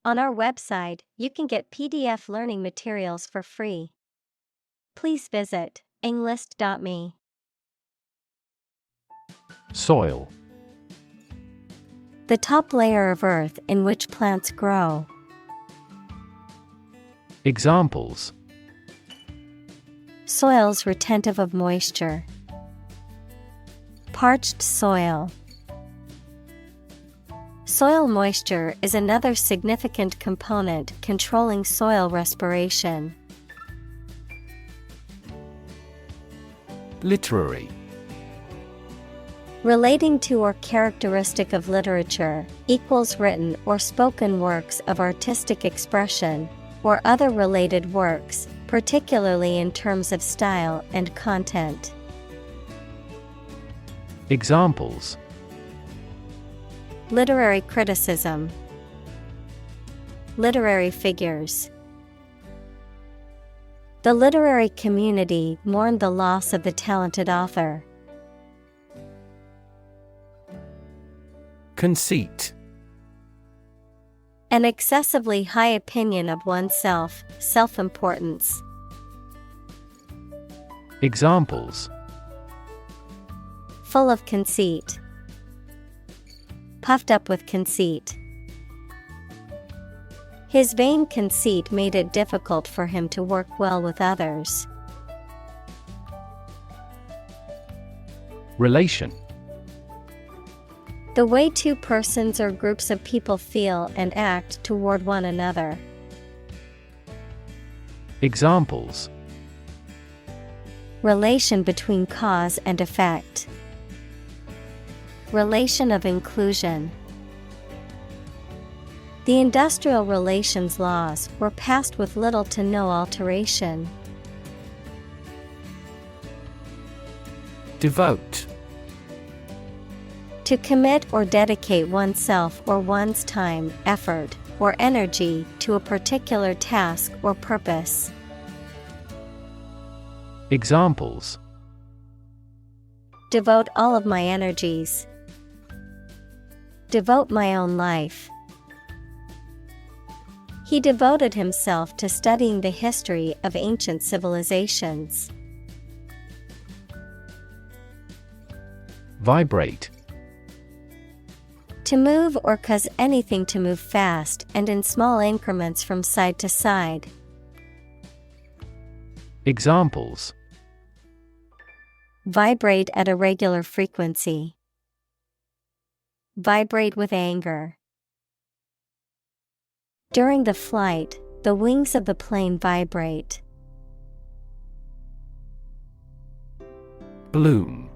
On our website, you can get PDF learning materials for free. Please visit englist.me. Soil. The top layer of earth in which plants grow. Examples: Soils retentive of moisture. Parched soil. Soil moisture is another significant component controlling soil respiration. Literary. Relating to or characteristic of literature, equals written or spoken works of artistic expression, or other related works, particularly in terms of style and content. Examples: Literary criticism. Literary figures. The literary community mourned the loss of the talented author. Conceit. An excessively high opinion of oneself, self-importance. Examples: Full of conceit. Puffed up with conceit. His vain conceit made it difficult for him to work well with others. Relation. The way two persons or groups of people feel and act toward one another. Examples: Relation between cause and effect. Relation of inclusion. The industrial relations laws were passed with little to no alteration. Devote. To commit or dedicate oneself or one's time, effort, or energy to a particular task or purpose. Examples: Devote all of my energies. Devote my own life. He devoted himself to studying the history of ancient civilizations. Vibrate. To move or cause anything to move fast and in small increments from side to side. Examples: Vibrate at a regular frequency. Vibrate with anger. During the flight, the wings of the plane vibrate. Bloom.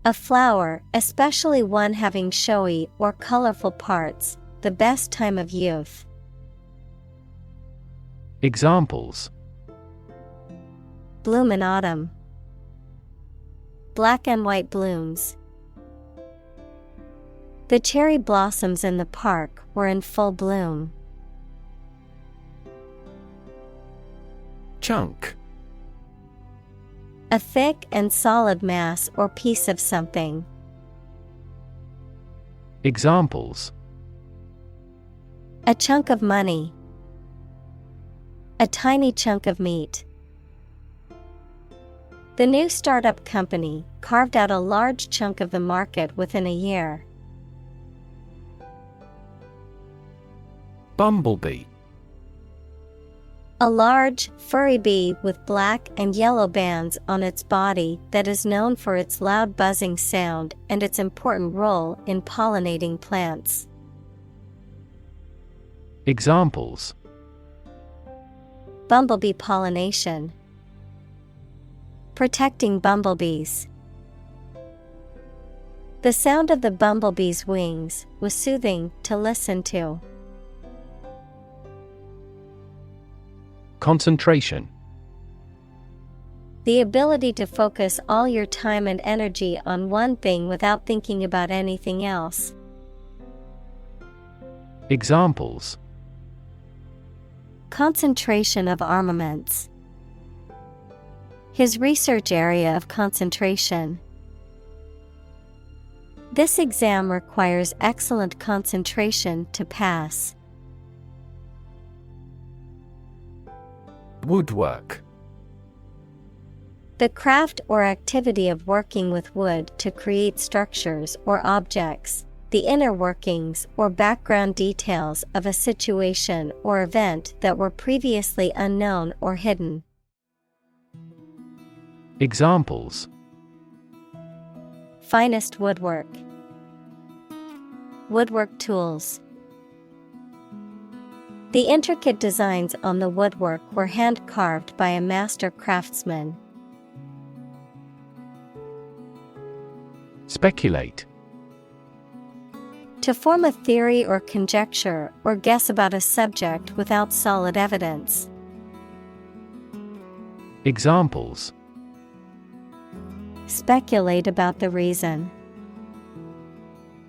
A flower, especially one having showy or colorful parts, the best time of youth. Examples: Bloom in autumn. Black and white blooms. The cherry blossoms in the park were in full bloom. Chunk. A thick and solid mass or piece of something. Examples: A chunk of money. A tiny chunk of meat. The new startup company carved out a large chunk of the market within a year. Bumblebee. A large, furry bee with black and yellow bands on its body that is known for its loud buzzing sound and its important role in pollinating plants. Examples: Bumblebee pollination. Protecting bumblebees. The sound of the bumblebee's wings was soothing to listen to. Concentration. The ability to focus all your time and energy on one thing without thinking about anything else. Examples: Concentration of armaments. His research area of concentration. This exam requires excellent concentration to pass. Woodwork. The craft or activity of working with wood to create structures or objects, the inner workings or background details of a situation or event that were previously unknown or hidden. Examples: Finest woodwork. Woodwork tools. The intricate designs on the woodwork were hand-carved by a master craftsman. Speculate. To form a theory or conjecture or guess about a subject without solid evidence. Examples: Speculate about the reason.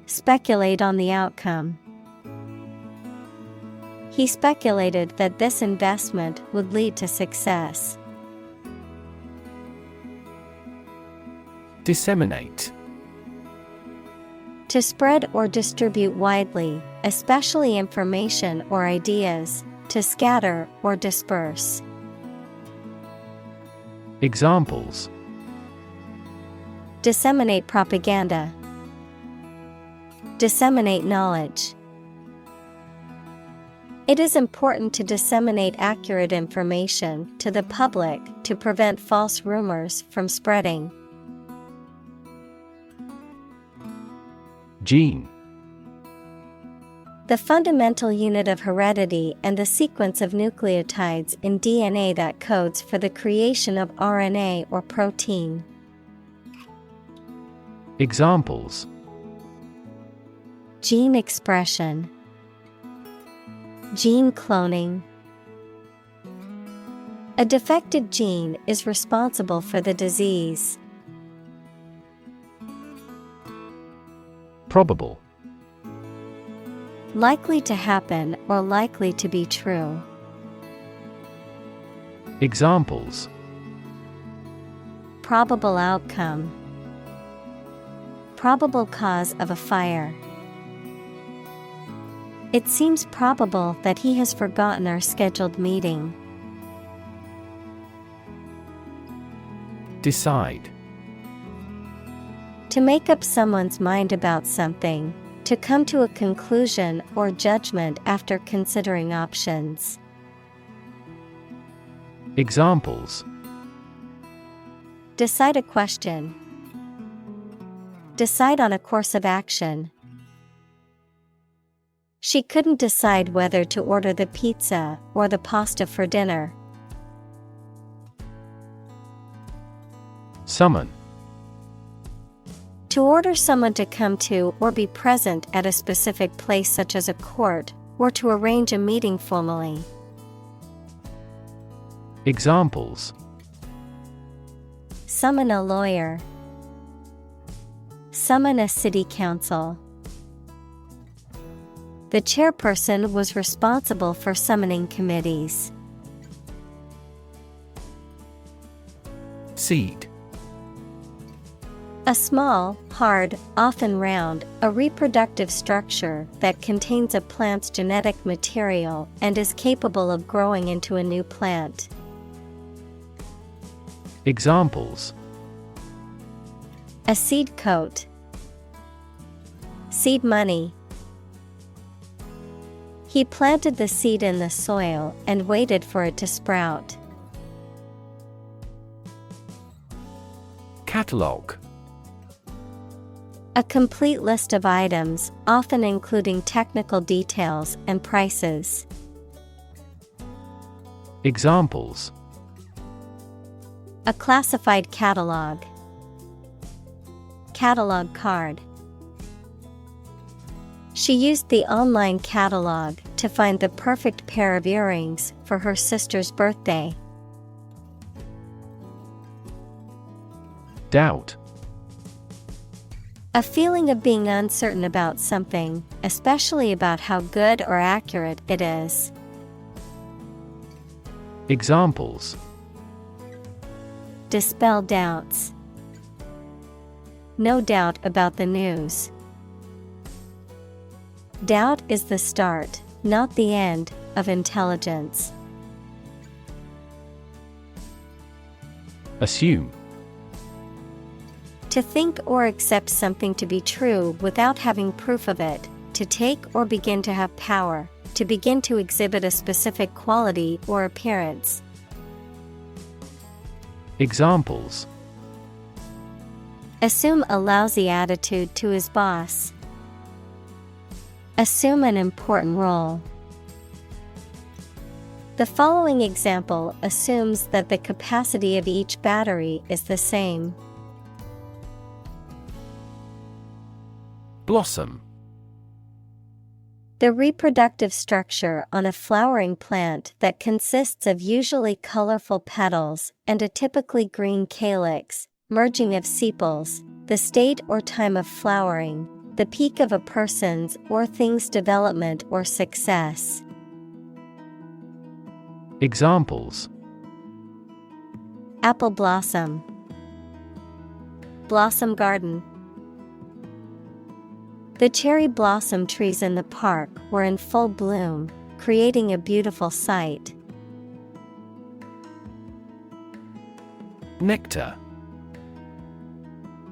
Speculate on the outcome. He speculated that this investment would lead to success. Disseminate. To spread or distribute widely, especially information or ideas, to scatter or disperse. Examples: Disseminate propaganda. Disseminate knowledge. It is important to disseminate accurate information to the public to prevent false rumors from spreading. Gene. The fundamental unit of heredity and the sequence of nucleotides in DNA that codes for the creation of RNA or protein. Examples: Gene expression. Gene cloning. A defective gene is responsible for the disease. Probable. Likely to happen or likely to be true. Examples: Probable outcome. Probable cause of a fire. It seems probable that he has forgotten our scheduled meeting. Decide. To make up someone's mind about something, to come to a conclusion or judgment after considering options. Examples: Decide a question. Decide on a course of action. She couldn't decide whether to order the pizza or the pasta for dinner. Summon. To order someone to come to or be present at a specific place such as a court, or to arrange a meeting formally. Examples: Summon a lawyer. Summon a city council. The chairperson was responsible for summoning committees. Seed. A small, hard, often round, a reproductive structure that contains a plant's genetic material and is capable of growing into a new plant. Examples: A seed coat. Seed money. He planted the seed in the soil and waited for it to sprout. Catalog. A complete list of items, often including technical details and prices. Examples: A classified catalog. Catalog card. She used the online catalog to find the perfect pair of earrings for her sister's birthday. Doubt. A feeling of being uncertain about something, especially about how good or accurate it is. Examples: Dispel doubts. no doubt about the news. Doubt is the start, not the end, of intelligence. Assume. To think or accept something to be true without having proof of it, to take or begin to have power, to begin to exhibit a specific quality or appearance. Examples: Assume a lousy attitude to his boss. Assume an important role. The following example assumes that the capacity of each battery is the same. Blossom. The reproductive structure on a flowering plant that consists of usually colorful petals and a typically green calyx, merging of sepals, the state or time of flowering, the peak of a person's or thing's development or success. Examples: Apple blossom. Blossom garden. The cherry blossom trees in the park were in full bloom, creating a beautiful sight. Nectar.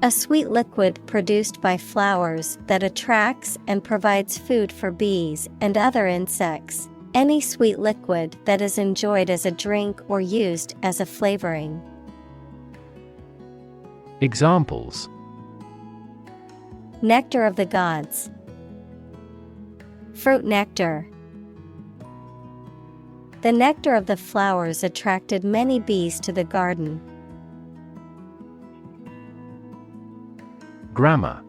A sweet liquid produced by flowers that attracts and provides food for bees and other insects. Any sweet liquid that is enjoyed as a drink or used as a flavoring. Examples: Nectar of the gods. Fruit nectar. The nectar of the flowers attracted many bees to the garden. Grammar.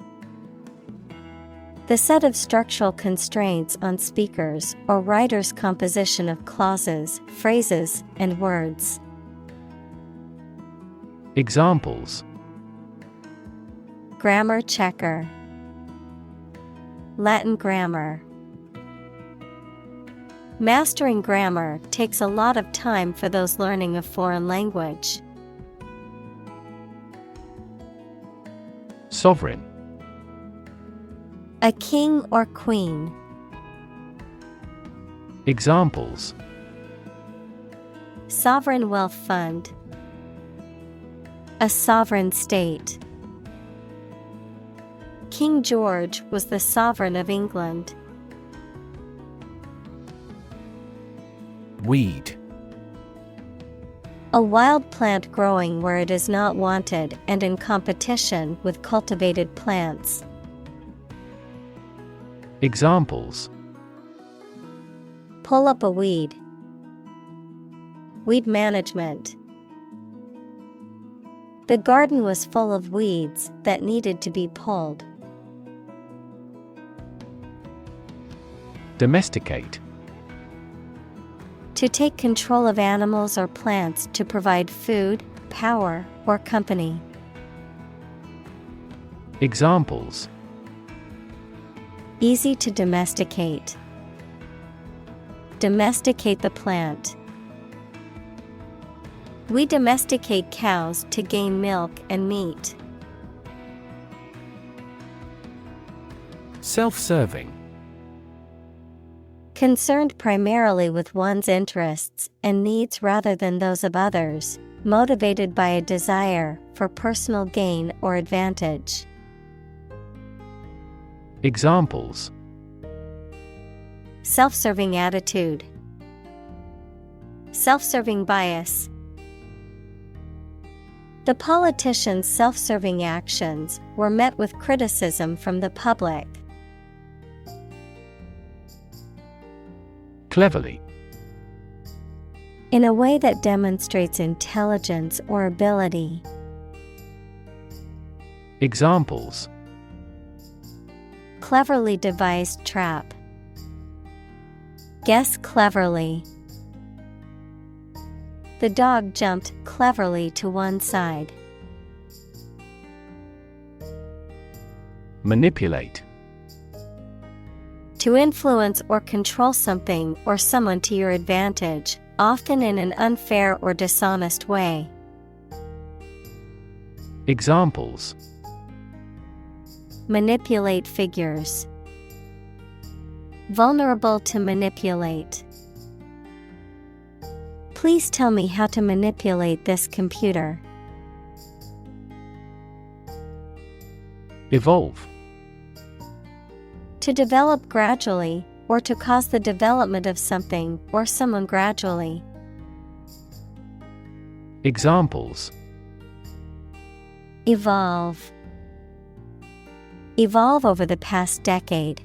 The set of structural constraints on speakers or writers' composition of clauses, phrases, and words. Examples: Grammar checker. Latin grammar. Mastering grammar takes a lot of time for those learning a foreign language. Sovereign. A king or queen. Examples: Sovereign wealth fund. A sovereign state. King George was the sovereign of England. Weed. A wild plant growing where it is not wanted and in competition with cultivated plants. Examples: Pull up a weed. Weed management. The garden was full of weeds that needed to be pulled. Domesticate. To take control of animals or plants to provide food, power, or company. Examples: Easy to domesticate. Domesticate the plant. We domesticate cows to gain milk and meat. Self-serving. Concerned primarily with one's interests and needs rather than those of others, motivated by a desire for personal gain or advantage. Examples: Self-serving attitude. Self-serving bias. The politician's self-serving actions were met with criticism from the public. Cleverly. In a way that demonstrates intelligence or ability. Examples: Cleverly devised trap. Guess cleverly. The dog jumped cleverly to one side. Manipulate. To influence or control something or someone to your advantage, often in an unfair or dishonest way. Examples: manipulate figures. Vulnerable to manipulate. Please tell me how to manipulate this computer. Evolve. To develop gradually, or to cause the development of something or someone gradually. Examples: Evolve. Evolve over the past decade.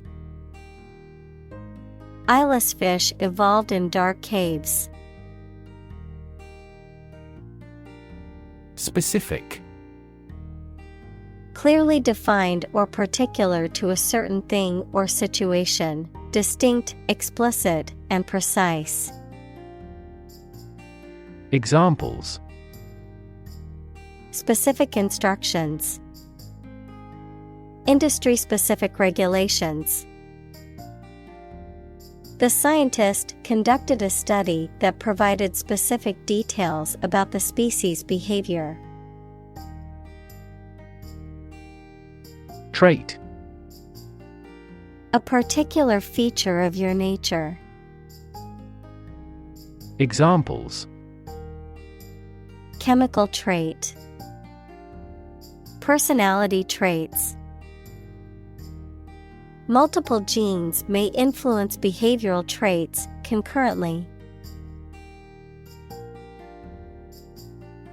Eyeless fish evolved in dark caves. Specific. Clearly defined or particular to a certain thing or situation, distinct, explicit, and precise. Examples: Specific instructions. Industry-specific regulations. The scientist conducted a study that provided specific details about the species' behavior. Trait. A particular feature of your nature. Examples: Chemical trait. Personality traits. Multiple genes may influence behavioral traits concurrently.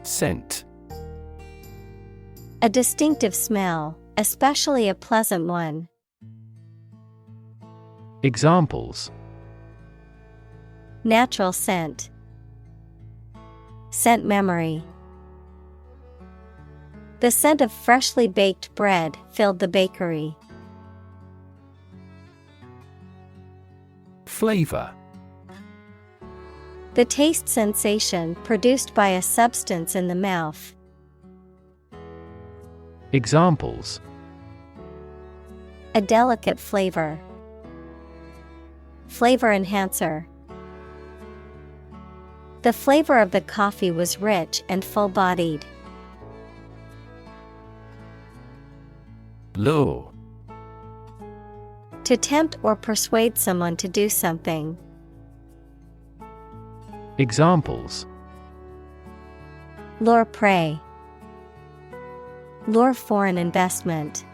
Scent. A distinctive smell, especially a pleasant one. Examples: Natural scent. Scent memory. The scent of freshly baked bread filled the bakery. Flavor. The taste sensation produced by a substance in the mouth. Examples: A delicate flavor. Flavor enhancer. The flavor of the coffee was rich and full-bodied. Lure. To tempt or persuade someone to do something. Examples: Lure prey. Lure foreign investment.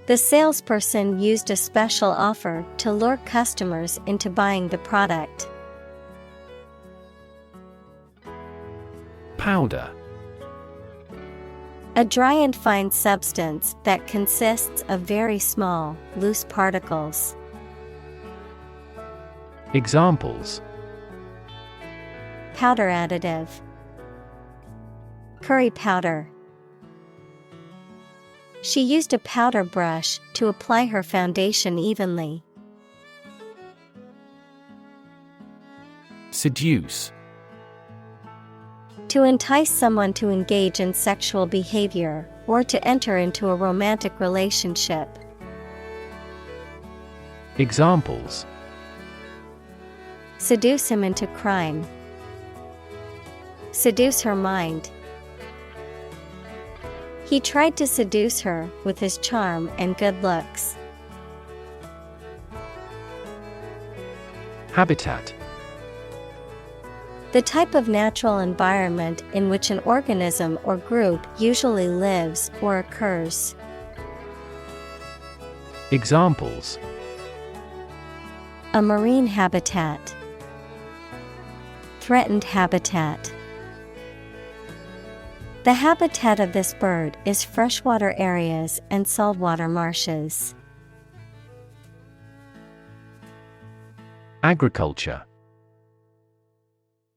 The salesperson used a special offer to lure customers into buying the product. Powder. A dry and fine substance that consists of very small, loose particles. Examples: Powder additive. Curry powder. She used a powder brush to apply her foundation evenly. Seduce. To entice someone to engage in sexual behavior, or to enter into a romantic relationship. Examples: Seduce him into crime. Seduce her mind. He tried to seduce her with his charm and good looks. Habitat. The type of natural environment in which an organism or group usually lives or occurs. Examples: A marine habitat. Threatened habitat. The habitat of this bird is freshwater areas and saltwater marshes. Agriculture.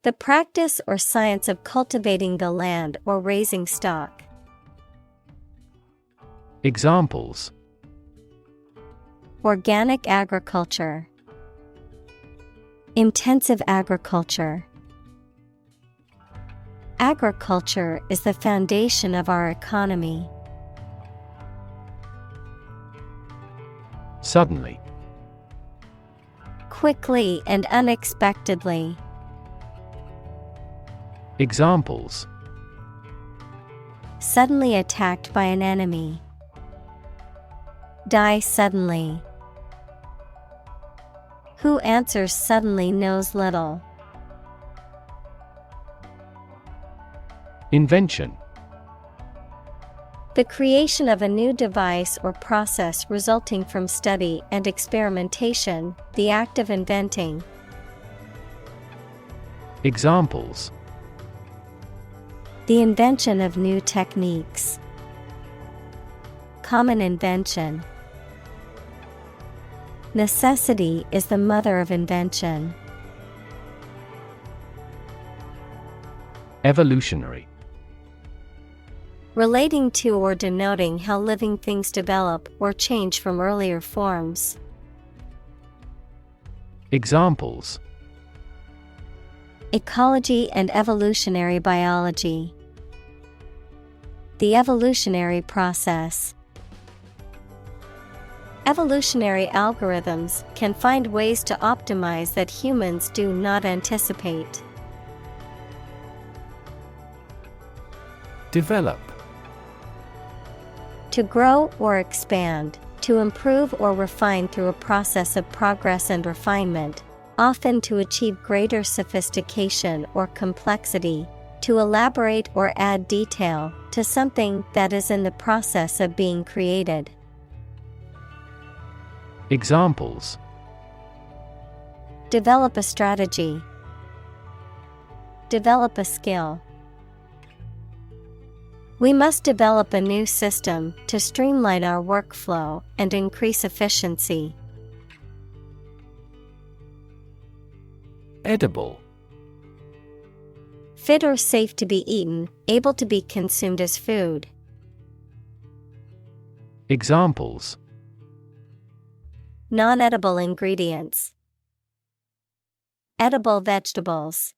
The practice or science of cultivating the land or raising stock. Examples: Organic agriculture. Intensive agriculture. Agriculture is the foundation of our economy. Suddenly. Quickly and unexpectedly. Examples: Suddenly attacked by an enemy. Die suddenly. Who answers suddenly knows little. Invention. The creation of a new device or process resulting from study and experimentation, the act of inventing. Examples. The invention of new techniques. Common invention. Necessity is the mother of invention. Evolutionary. Relating to or denoting how living things develop or change from earlier forms. Examples. Ecology and evolutionary biology. The evolutionary process. Evolutionary algorithms can find ways to optimize that humans do not anticipate. Develop. To grow or expand, to improve or refine through a process of progress and refinement, often to achieve greater sophistication or complexity, to elaborate or add detail to something that is in the process of being created. Examples. Develop a strategy. Develop a skill. We must develop a new system to streamline our workflow and increase efficiency. Edible. Fit or safe to be eaten, able to be consumed as food. Examples. Non-edible ingredients. Edible vegetables.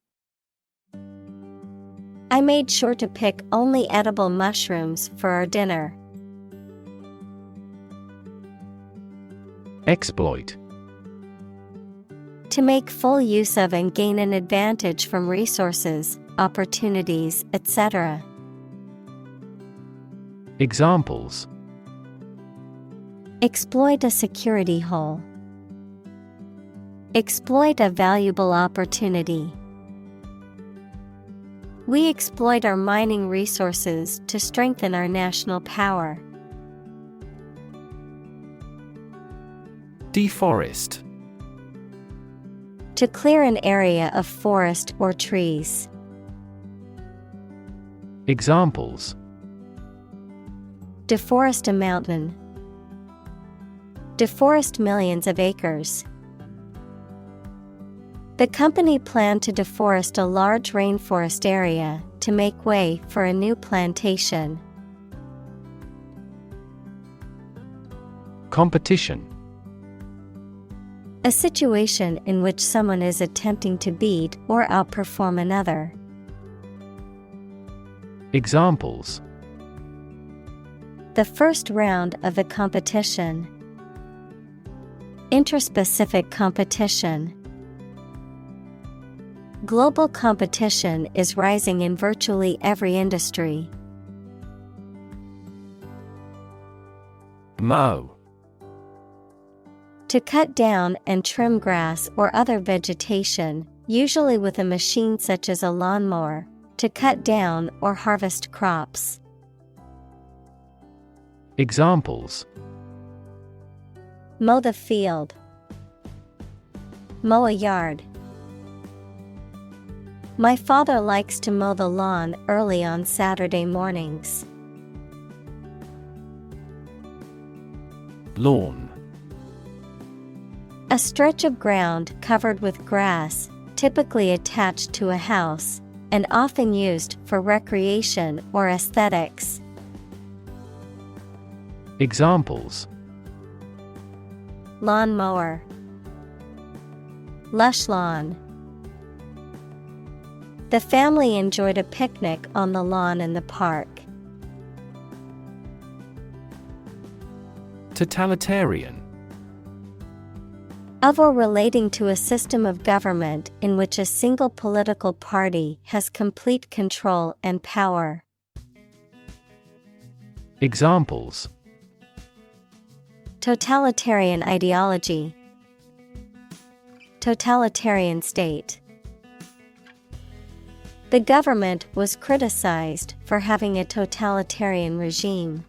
I made sure to pick only edible mushrooms for our dinner. Exploit. To make full use of and gain an advantage from resources, opportunities, etc. Examples. Exploit a security hole. Exploit a valuable opportunity. We exploit our mining resources to strengthen our national power. Deforest. To clear an area of forest or trees. Examples. Deforest a mountain. Deforest millions of acres. The company planned to deforest a large rainforest area to make way for a new plantation. Competition. A situation in which someone is attempting to beat or outperform another. Examples. The first round of the competition. Interspecific competition. Global competition is rising in virtually every industry. Mow. To cut down and trim grass or other vegetation, usually with a machine such as a lawnmower, to cut down or harvest crops. Examples. Mow the field. Mow a yard. My father likes to mow the lawn early on Saturday mornings. Lawn. A stretch of ground covered with grass, typically attached to a house, and often used for recreation or aesthetics. Examples. Lawn mower. Lush lawn. The family enjoyed a picnic on the lawn in the park. Totalitarian. Of or relating to a system of government in which a single political party has complete control and power. Examples. Totalitarian ideology. Totalitarian state. The government was criticized for having a totalitarian regime.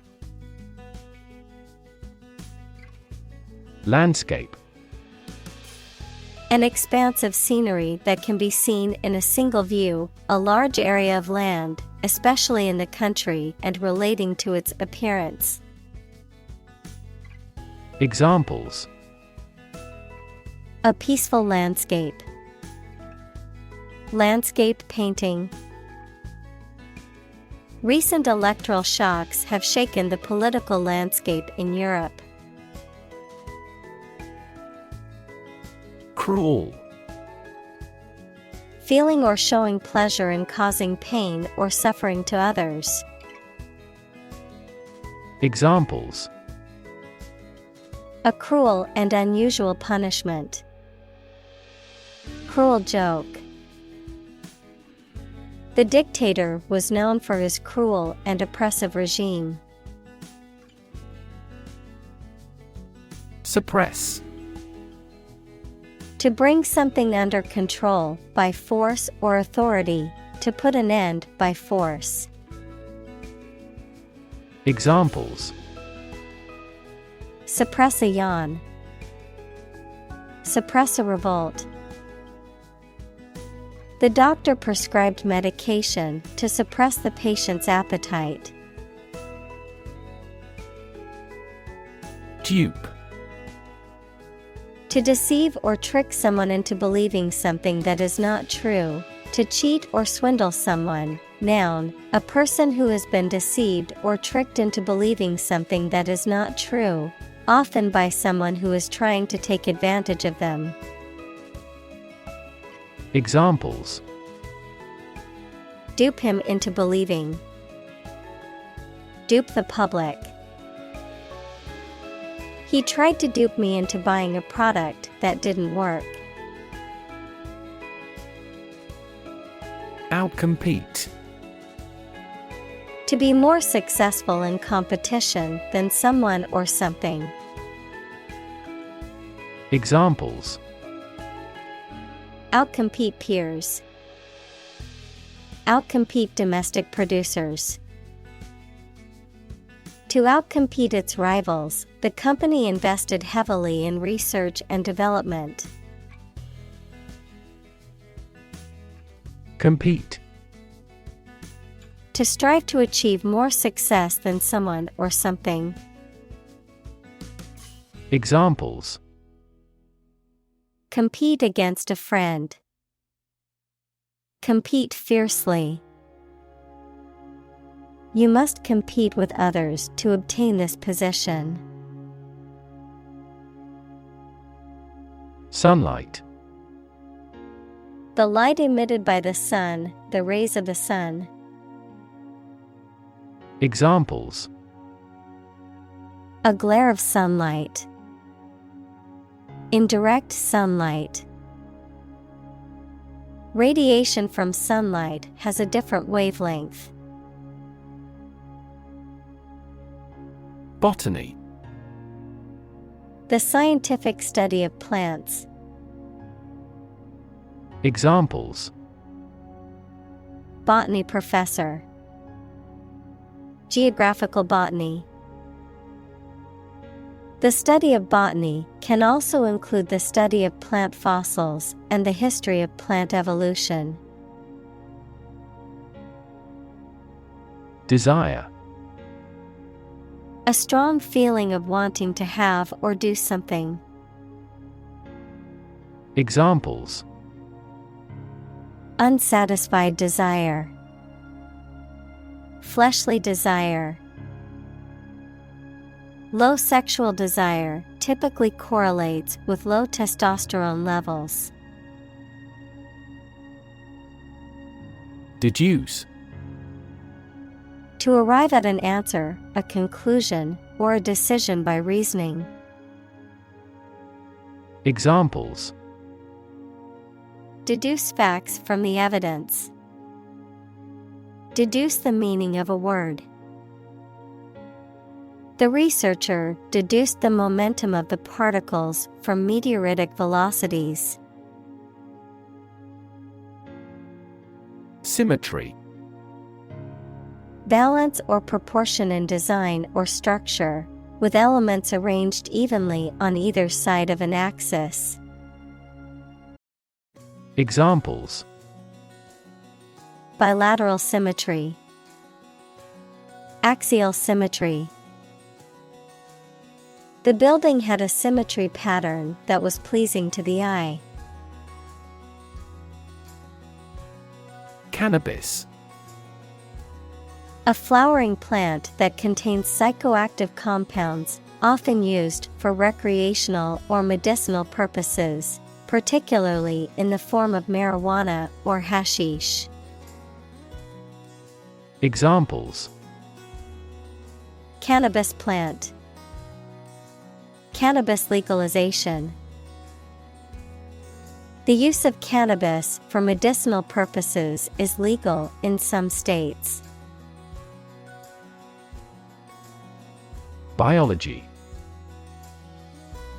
Landscape. An expanse of scenery that can be seen in a single view, a large area of land, especially in the country and relating to its appearance. Examples: a peaceful landscape. Landscape painting. Recent electoral shocks have shaken the political landscape in Europe. Cruel. Feeling or showing pleasure in causing pain or suffering to others. Examples: a cruel and unusual punishment. Cruel joke. The dictator was known for his cruel and oppressive regime. Suppress. To bring something under control by force or authority, to put an end by force. Examples: suppress a yawn. Suppress a revolt. The doctor prescribed medication to suppress the patient's appetite. Dupe. To deceive or trick someone into believing something that is not true. To cheat or swindle someone. Noun, a person who has been deceived or tricked into believing something that is not true, often by someone who is trying to take advantage of them. Examples: dupe him into believing. Dupe the public. He tried to dupe me into buying a product that didn't work. Outcompete. To be more successful in competition than someone or something. Examples: outcompete peers. Outcompete domestic producers. To outcompete its rivals, the company invested heavily in research and development. Compete. To strive to achieve more success than someone or something. Examples: compete against a friend. Compete fiercely. You must compete with others to obtain this position. Sunlight. The light emitted by the sun, the rays of the sun. Examples: a glare of sunlight. Indirect sunlight. Radiation from sunlight has a different wavelength. Botany. The scientific study of plants. Examples: botany professor. Geographical botany. The study of botany can also include the study of plant fossils and the history of plant evolution. Desire. A strong feeling of wanting to have or do something. Examples: unsatisfied desire. Fleshly desire. Low sexual desire typically correlates with low testosterone levels. Deduce. To arrive at an answer, a conclusion, or a decision by reasoning. Examples: deduce facts from the evidence. Deduce the meaning of a word. The researcher deduced the momentum of the particles from meteoritic velocities. Symmetry. Balance or proportion in design or structure, with elements arranged evenly on either side of an axis. Examples: Bilateral symmetry, axial symmetry. The building had a symmetry pattern that was pleasing to the eye. Cannabis. A flowering plant that contains psychoactive compounds, often used for recreational or medicinal purposes, particularly in the form of marijuana or hashish. Examples: Cannabis plant, cannabis legalization. The use of cannabis for medicinal purposes is legal in some states. Biology.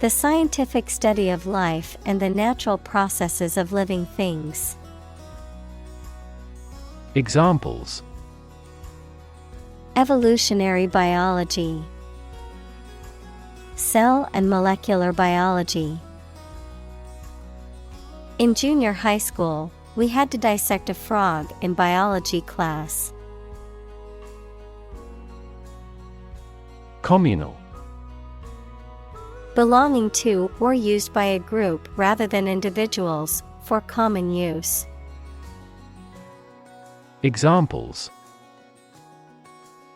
The scientific study of life and the natural processes of living things. Examples: Evolutionary biology, cell and molecular biology. In junior high school, we had to dissect a frog in biology class. Communal. Belonging to or used by a group rather than individuals, for common use. Examples: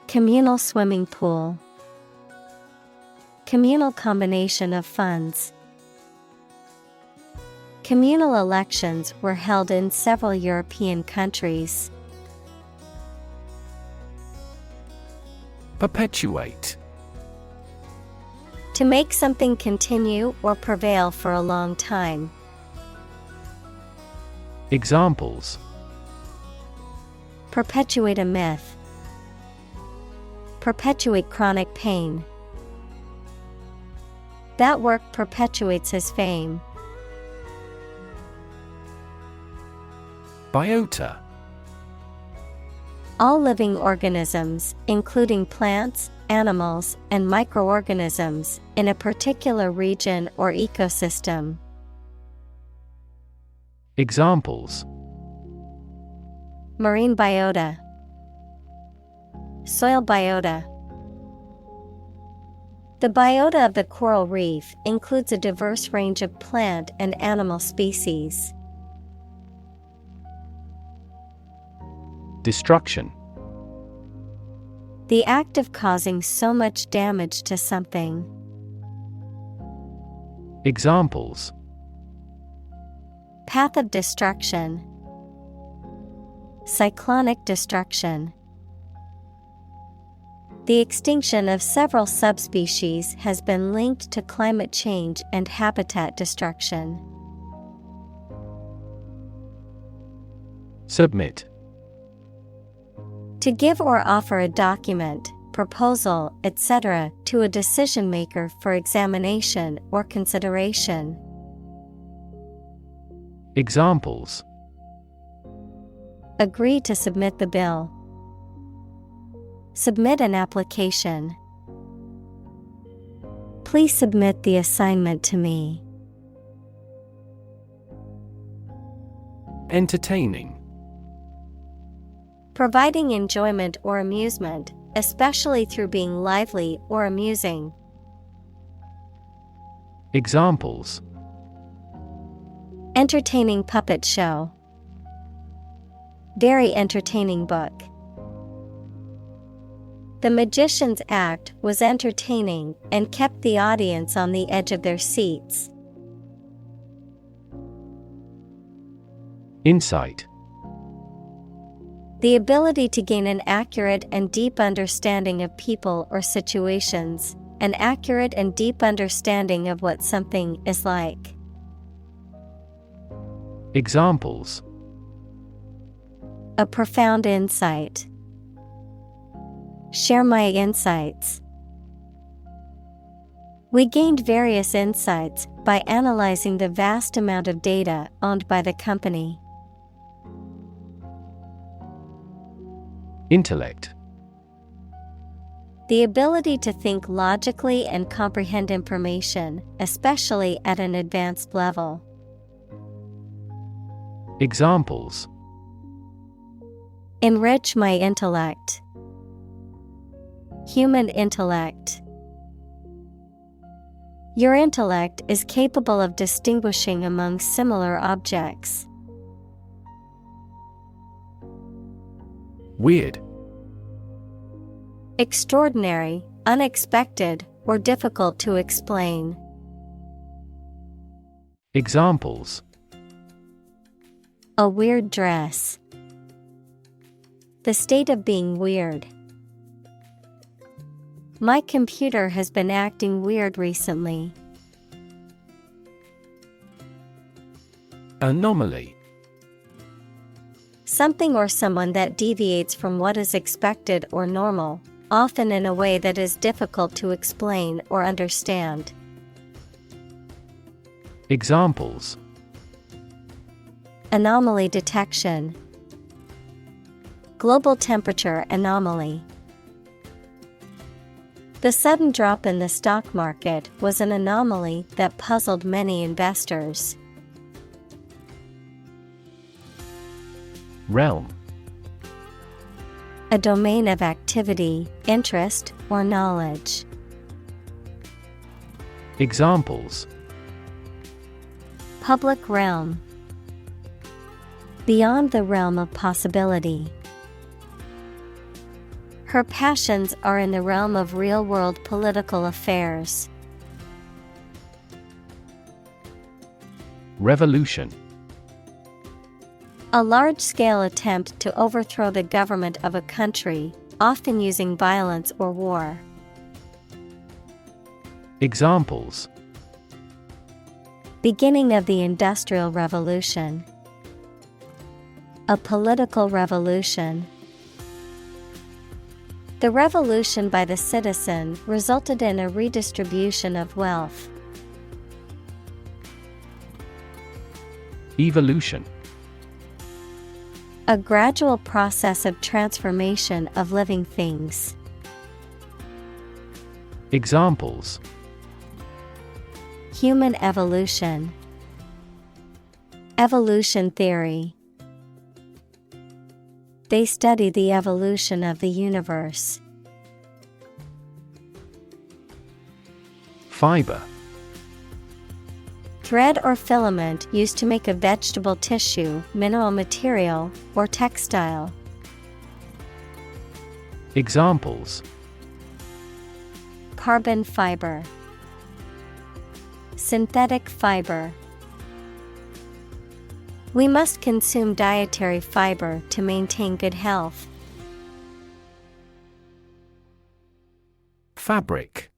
Communal swimming pool, communal combination of funds. Communal elections were held in several European countries. Perpetuate. To make something continue or prevail for a long time. Examples: Perpetuate a myth, perpetuate chronic pain. That work perpetuates his fame. Biota. All living organisms, including plants, animals, and microorganisms, in a particular region or ecosystem. Examples: Marine biota, soil biota. The biota of the coral reef includes a diverse range of plant and animal species. Destruction. The act of causing so much damage to something. Examples: Path of destruction, cyclonic destruction. The extinction of several subspecies has been linked to climate change and habitat destruction. Submit. To give or offer a document, proposal, etc. to a decision maker for examination or consideration. Examples: Agree to submit the bill. Submit an application. Please submit the assignment to me. Entertaining. Providing enjoyment or amusement, especially through being lively or amusing. Examples: Entertaining puppet show. Very entertaining book. The magician's act was entertaining and kept the audience on the edge of their seats. Insight. The ability to gain an accurate and deep understanding of people or situations, an accurate and deep understanding of what something is like. Examples: A profound insight. Share my insights. We gained various insights by analyzing the vast amount of data owned by the company. Intellect. The ability to think logically and comprehend information, especially at an advanced level. Examples: Enrich my intellect. Human intellect. Your intellect is capable of distinguishing among similar objects. Weird. Extraordinary, unexpected, or difficult to explain. Examples: A weird dress. The state of being weird. My computer has been acting weird recently. Anomaly. Something or someone that deviates from what is expected or normal, often in a way that is difficult to explain or understand. Examples: Anomaly detection. Global temperature anomaly. The sudden drop in the stock market was an anomaly that puzzled many investors. Realm. A domain of activity, interest, or knowledge. Examples: Public realm. Beyond the realm of possibility. Her passions are in the realm of real-world political affairs. Revolution. A large-scale attempt to overthrow the government of a country, often using violence or war. Examples: Beginning of the Industrial Revolution. A political revolution. The revolution by the citizen resulted in a redistribution of wealth. Evolution. A gradual process of transformation of living things. Examples: Human evolution. Evolution theory. They study the evolution of the universe. Fiber. Thread or filament used to make a vegetable tissue, mineral material, or textile. Examples: Carbon fiber. Synthetic fiber. We must consume dietary fiber to maintain good health. Fabric.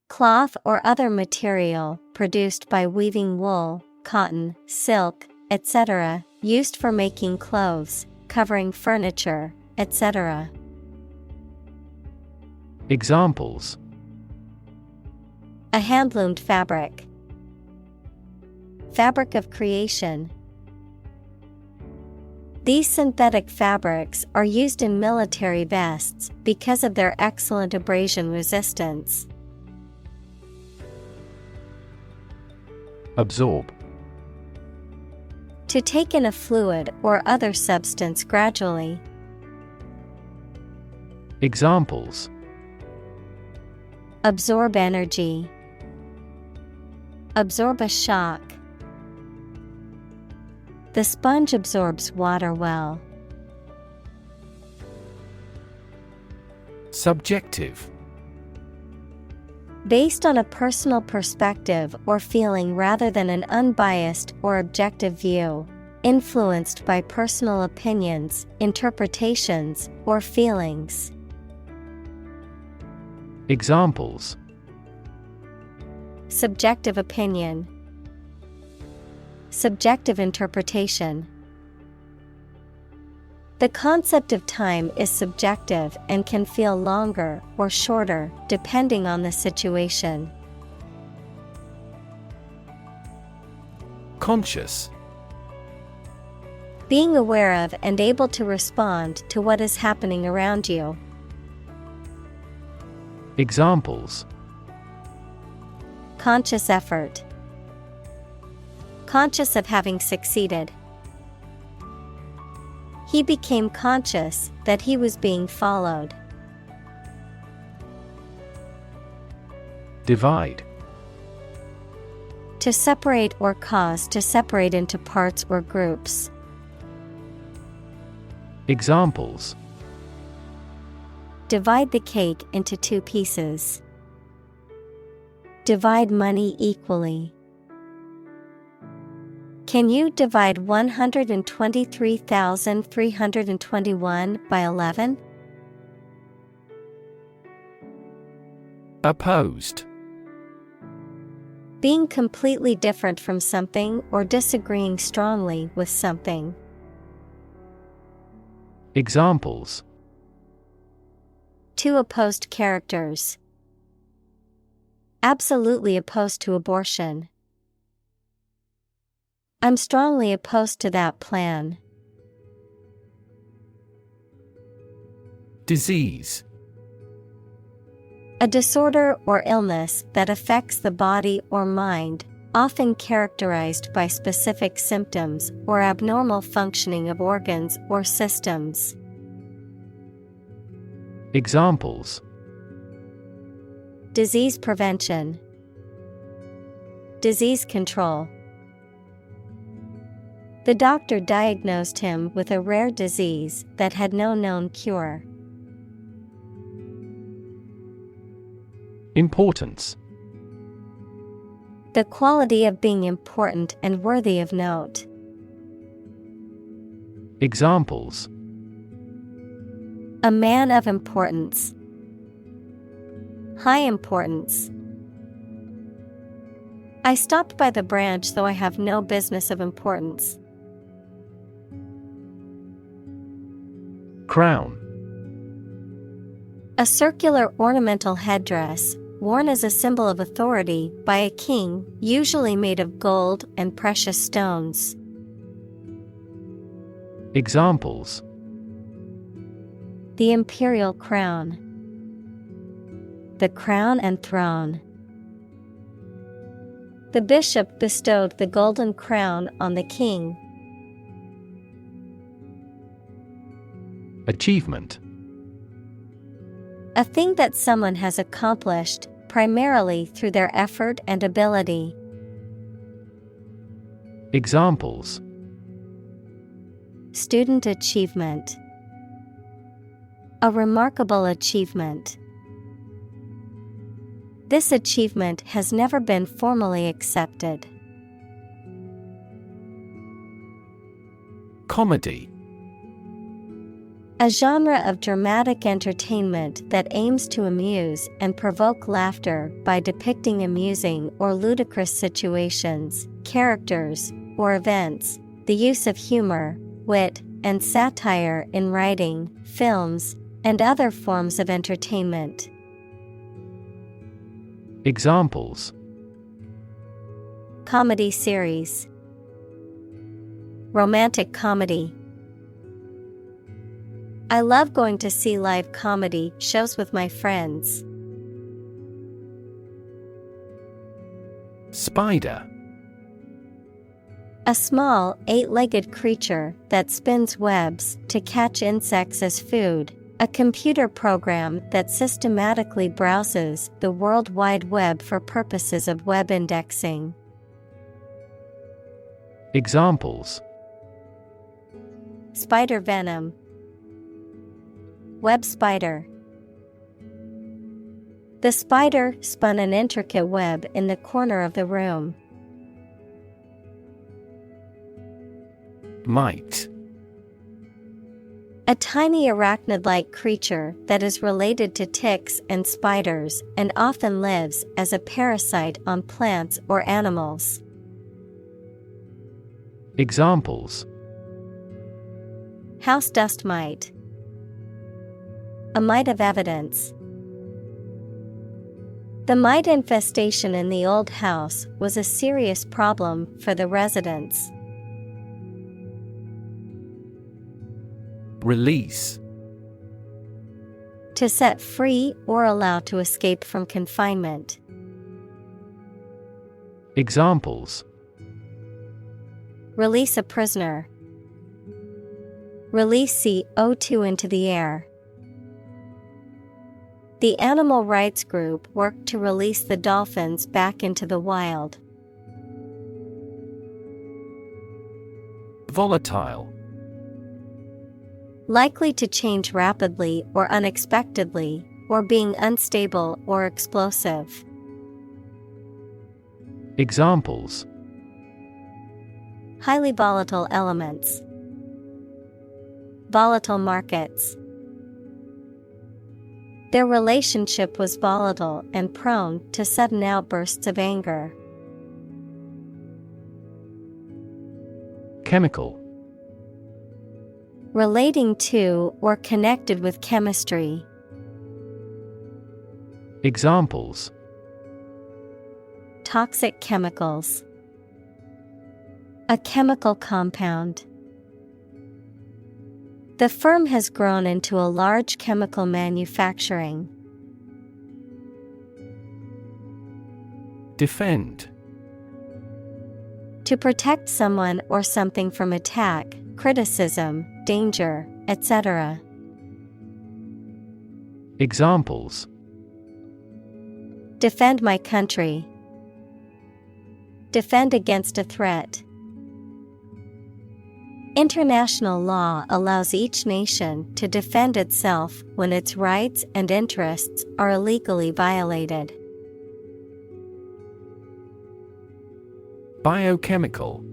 Cloth or other material produced by weaving wool, cotton, silk, etc., used for making clothes, covering furniture, etc. Examples: A hand-loomed fabric. Fabric of creation. These synthetic fabrics are used in military vests because of their excellent abrasion resistance. Absorb. To take in a fluid or other substance gradually. Examples: Absorb energy. Absorb a shock. The sponge absorbs water well. Subjective. Based on a personal perspective or feeling rather than an unbiased or objective view. Influenced by personal opinions, interpretations, or feelings. Examples: Subjective opinion. Subjective interpretation. The concept of time is subjective and can feel longer or shorter depending on the situation. Conscious. Being aware of and able to respond to what is happening around you. Examples: conscious effort, conscious of having succeeded. He became conscious that he was being followed. Divide. To separate or cause to separate into parts or groups. Examples: divide the cake into 2 pieces. Divide money equally. Can you divide 123,321 by 11? Opposed. Being completely different from something or disagreeing strongly with something. Examples: 2 opposed characters. Absolutely opposed to abortion. I'm strongly opposed to that plan. Disease. A disorder or illness that affects the body or mind, often characterized by specific symptoms or abnormal functioning of organs or systems. Examples: disease prevention, disease control. The doctor diagnosed him with a rare disease that had no known cure. Importance. The quality of being important and worthy of note. Examples: a man of importance. High importance. I stopped by the branch though I have no business of importance. Crown. A circular ornamental headdress, worn as a symbol of authority by a king, usually made of gold and precious stones. Examples: the imperial crown. The crown and throne. The bishop bestowed the golden crown on the king. Achievement. A thing that someone has accomplished, primarily through their effort and ability. Examples: student achievement. A remarkable achievement. This achievement has never been formally accepted. Comedy. A genre of dramatic entertainment that aims to amuse and provoke laughter by depicting amusing or ludicrous situations, characters, or events. The use of humor, wit, and satire in writing, films, and other forms of entertainment. Examples: comedy series. Romantic comedy. I love going to see live comedy shows with my friends. Spider. A small, 8-legged creature that spins webs to catch insects as food. A computer program that systematically browses the World Wide Web for purposes of web indexing. Examples: spider venom. Web spider. The spider spun an intricate web in the corner of the room. Mite. A tiny arachnid-like creature that is related to ticks and spiders and often lives as a parasite on plants or animals. Examples: House dust mite. A mite of evidence. The mite infestation in the old house was a serious problem for the residents. Release. To set free or allow to escape from confinement. Examples: Release a prisoner. Release CO2 into the air. The animal rights group worked to release the dolphins back into the wild. Volatile. Likely to change rapidly or unexpectedly, or being unstable or explosive. Examples: Highly volatile elements. Volatile markets. Their relationship was volatile and prone to sudden outbursts of anger. Chemical. Relating to or connected with chemistry. Examples: Toxic chemicals. A chemical compound. The firm has grown into a large chemical manufacturing. Defend. To protect someone or something from attack, criticism, danger, etc. Examples: Defend my country. Defend against a threat. International law allows each nation to defend itself when its rights and interests are illegally violated. Biochemical.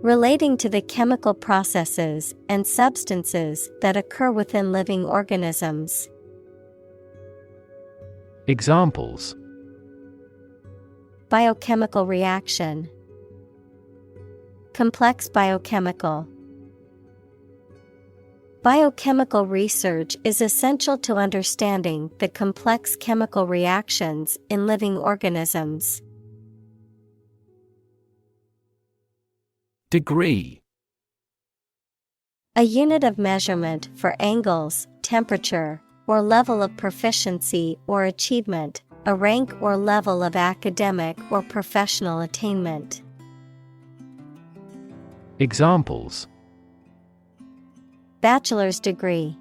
Relating to the chemical processes and substances that occur within living organisms. Examples: Biochemical reaction. Complex biochemical. Biochemical research is essential to understanding the complex chemical reactions in living organisms. Degree. A unit of measurement for angles, temperature, or level of proficiency or achievement, a rank or level of academic or professional attainment. Examples: Bachelor's degree.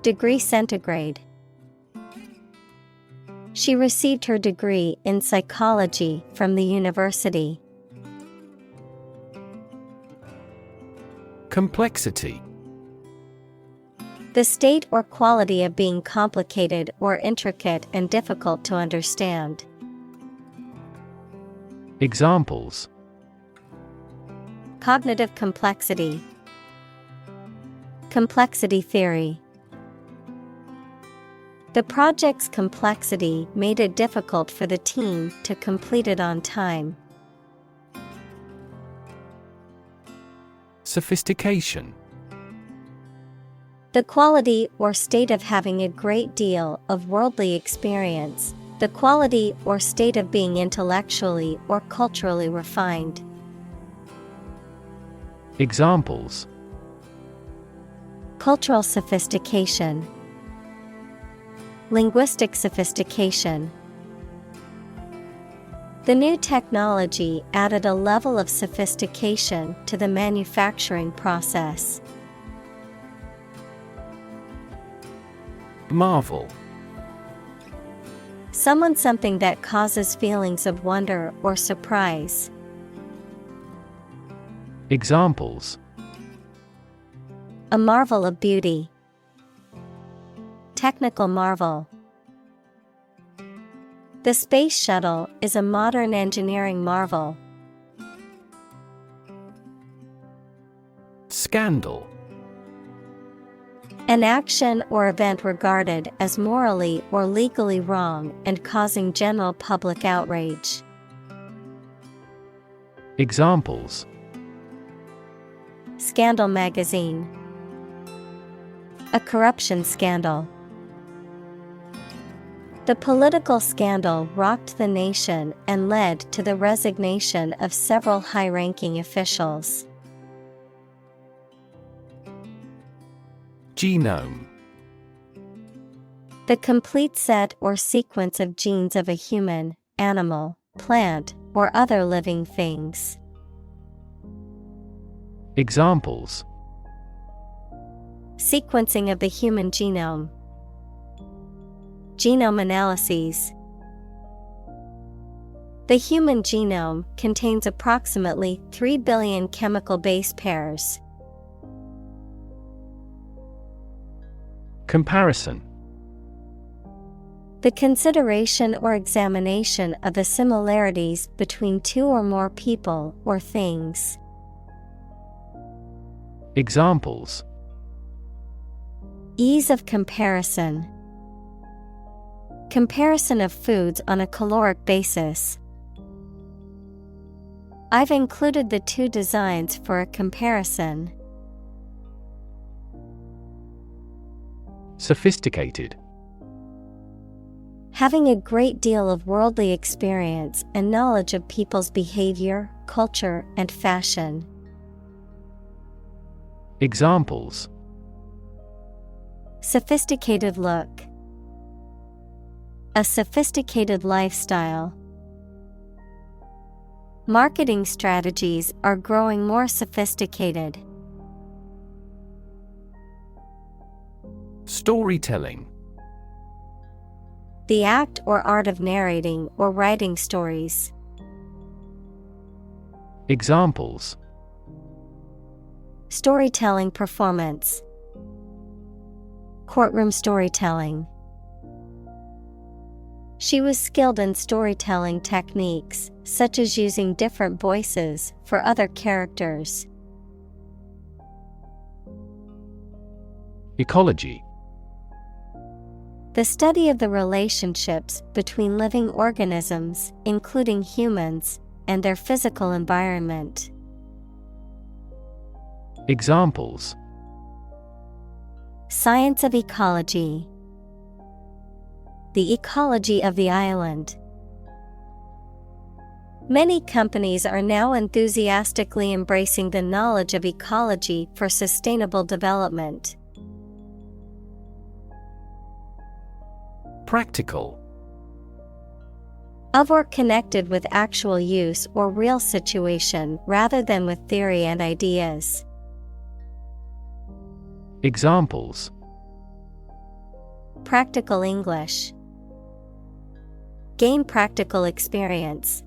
Degree centigrade. She received her degree in psychology from the university. Complexity. The state or quality of being complicated or intricate and difficult to understand. Examples: Cognitive complexity. Complexity theory. The project's complexity made it difficult for the team to complete it on time. Sophistication. The quality or state of having a great deal of worldly experience, the quality or state of being intellectually or culturally refined. Examples: Cultural sophistication. Linguistic sophistication. The new technology added a level of sophistication to the manufacturing process. Marvel. Someone something that causes feelings of wonder or surprise. Examples: A marvel of beauty. Technical marvel. The space shuttle is a modern engineering marvel. Scandal. An action or event regarded as morally or legally wrong and causing general public outrage. Examples: Scandal magazine. A corruption scandal. The political scandal rocked the nation and led to the resignation of several high-ranking officials. Genome. The complete set or sequence of genes of a human, animal, plant, or other living things. Examples: Sequencing of the human genome. Genome analyses. The human genome contains approximately 3 billion chemical base pairs. Comparison. The consideration or examination of the similarities between two or more people or things. Examples: Ease of comparison. Comparison of foods on a caloric basis. I've included the two designs for a comparison. Sophisticated. Having a great deal of worldly experience and knowledge of people's behavior, culture, and fashion. Examples: Sophisticated look. A sophisticated lifestyle. Marketing strategies are growing more sophisticated. Storytelling. The act or art of narrating or writing stories. Examples: Storytelling performance. Courtroom storytelling. She was skilled in storytelling techniques, such as using different voices for other characters. Ecology. The study of the relationships between living organisms, including humans, and their physical environment. Examples: Science of ecology. The ecology of the island. Many companies are now enthusiastically embracing the knowledge of ecology for sustainable development. Practical. Of or connected with actual use or real situation rather than with theory and ideas. Examples: Practical English. Gain practical experience.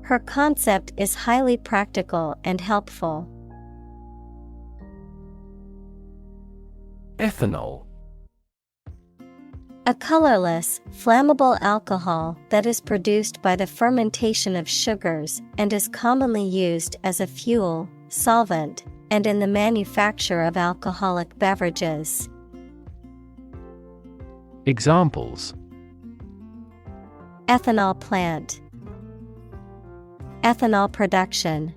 Her concept is highly practical and helpful. Ethanol. A colorless, flammable alcohol that is produced by the fermentation of sugars and is commonly used as a fuel, solvent, and in the manufacture of alcoholic beverages. Examples: Ethanol plant. Ethanol production.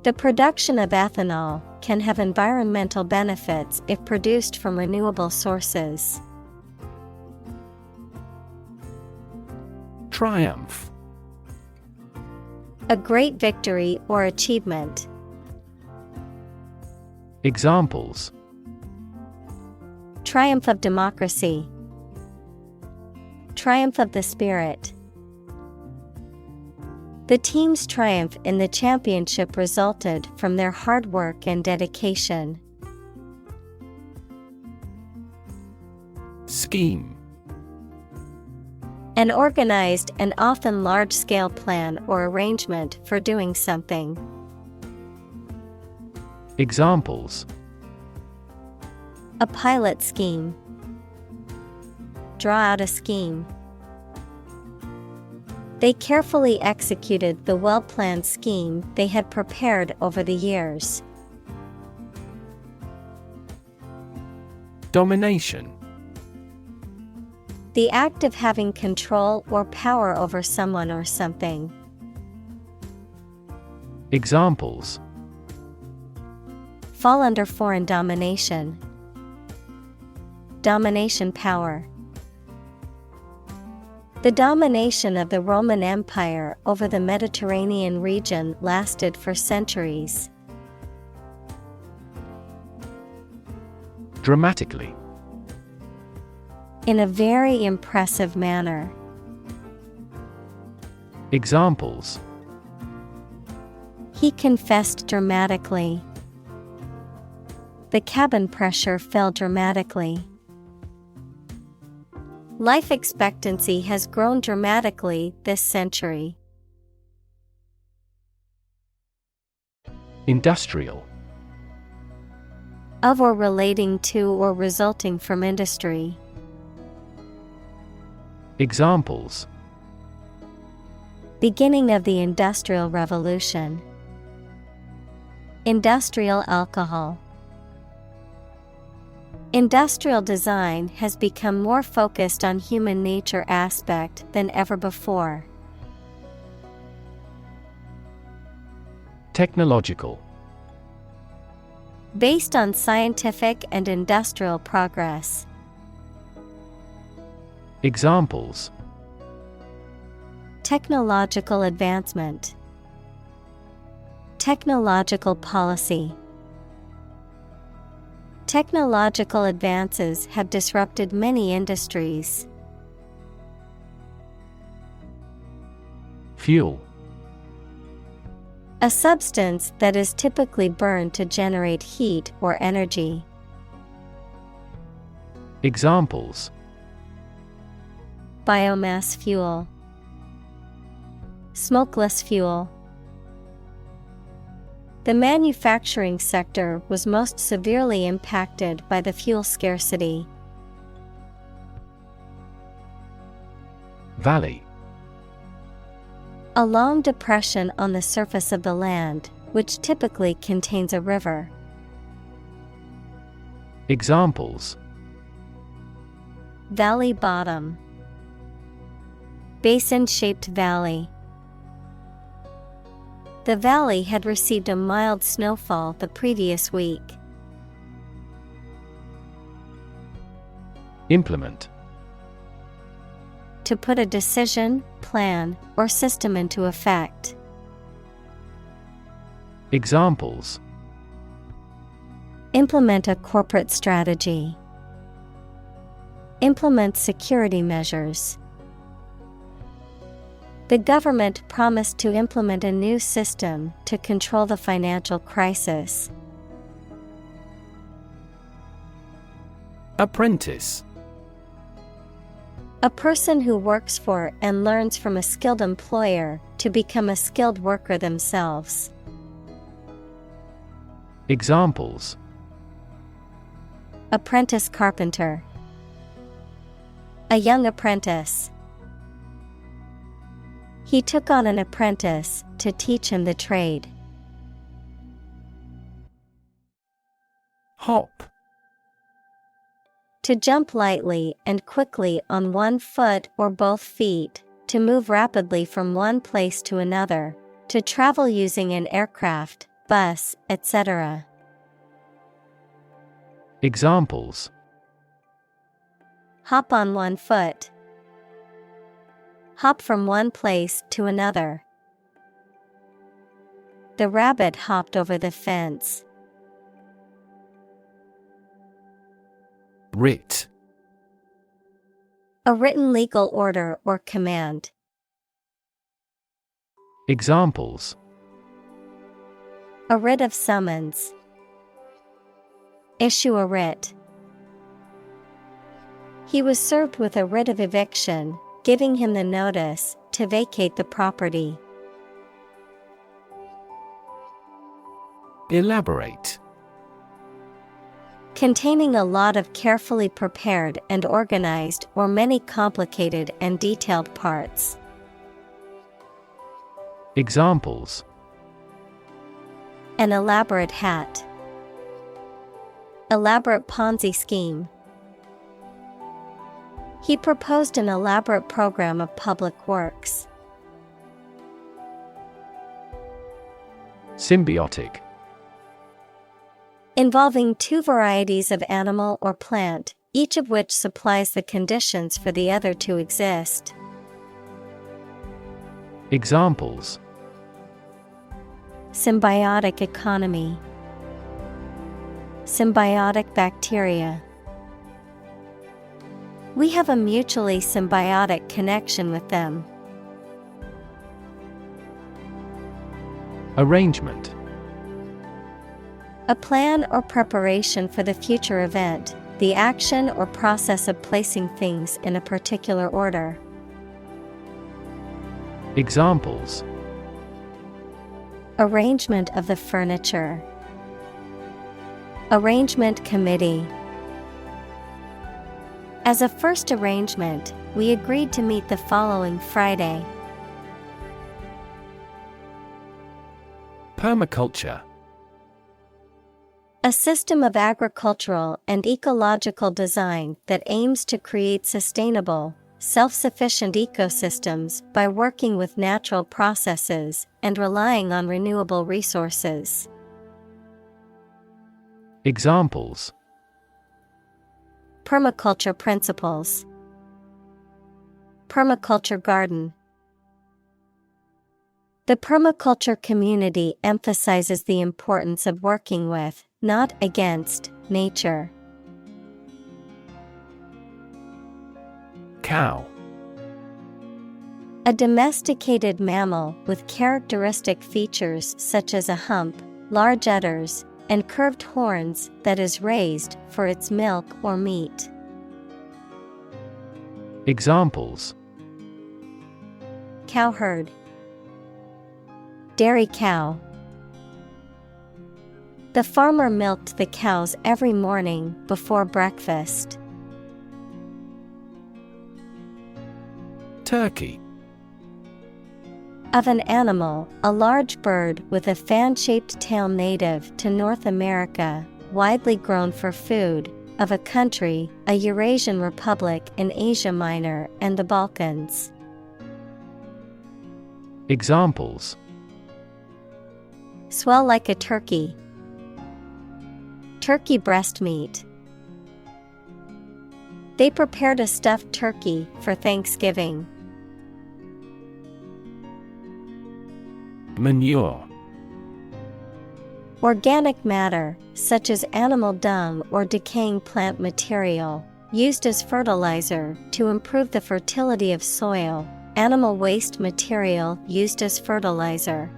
The production of ethanol can have environmental benefits if produced from renewable sources. Triumph. A great victory or achievement. Examples: Triumph of democracy. Triumph of the spirit. The team's triumph in the championship resulted from their hard work and dedication. Scheme. An organized and often large-scale plan or arrangement for doing something. Examples: A pilot scheme. Draw out a scheme. They carefully executed the well-planned scheme they had prepared over the years. Domination. The act of having control or power over someone or something. Examples: fall under foreign domination, domination power. The domination of the Roman Empire over the Mediterranean region lasted for centuries. Dramatically. In a very impressive manner. Examples: he confessed dramatically. The cabin pressure fell dramatically. Life expectancy has grown dramatically this century. Industrial. Of or relating to or resulting from industry. Examples: beginning of the Industrial Revolution. Industrial alcohol. Industrial design has become more focused on human nature aspect than ever before. Technological. Based on scientific and industrial progress. Examples: technological advancement. Technological policy. Technological advances have disrupted many industries. Fuel. A substance that is typically burned to generate heat or energy. Examples: biomass fuel. Smokeless fuel. The manufacturing sector was most severely impacted by the fuel scarcity. Valley. A long depression on the surface of the land, which typically contains a river. Examples: valley bottom. Basin-shaped valley. The valley had received a mild snowfall the previous week. Implement. To put a decision, plan, or system into effect. Examples: implement a corporate strategy. Implement security measures. The government promised to implement a new system to control the financial crisis. Apprentice. A person who works for and learns from a skilled employer to become a skilled worker themselves. Examples: apprentice carpenter. A young apprentice. He took on an apprentice to teach him the trade. Hop. To jump lightly and quickly on one foot or both feet, to move rapidly from one place to another, to travel using an aircraft, bus, etc. Examples: hop on one foot. Hop from one place to another. The rabbit hopped over the fence. Writ. A written legal order or command. Examples: a writ of summons. Issue a writ. He was served with a writ of eviction, giving him the notice to vacate the property. Elaborate. Containing a lot of carefully prepared and organized or many complicated and detailed parts. Examples: an elaborate hat. Elaborate Ponzi scheme. He proposed an elaborate program of public works. Symbiotic. Involving two varieties of animal or plant, each of which supplies the conditions for the other to exist. Examples: Symbiotic economy. Symbiotic bacteria. We have a mutually symbiotic connection with them. Arrangement. A plan or preparation for the future event, the action or process of placing things in a particular order. Examples: Arrangement of the furniture. Arrangement committee. As a first arrangement, we agreed to meet the following Friday. Permaculture. A system of agricultural and ecological design that aims to create sustainable, self-sufficient ecosystems by working with natural processes and relying on renewable resources. Examples: Permaculture principles. Permaculture garden. The permaculture community emphasizes the importance of working with, not against, nature. Cow. A domesticated mammal with characteristic features such as a hump, large udders, and curved horns that is raised for its milk or meat. Examples: Cowherd. Dairy cow. The farmer milked the cows every morning before breakfast. Turkey. Of an animal, a large bird with a fan-shaped tail native to North America, widely grown for food, of a country, a Eurasian republic in Asia Minor and the Balkans. Examples: Swell like a turkey. Turkey breast meat. They prepared a stuffed turkey for Thanksgiving. Manure. Organic matter, such as animal dung or decaying plant material, used as fertilizer to improve the fertility of soil. Animal waste material used as fertilizer.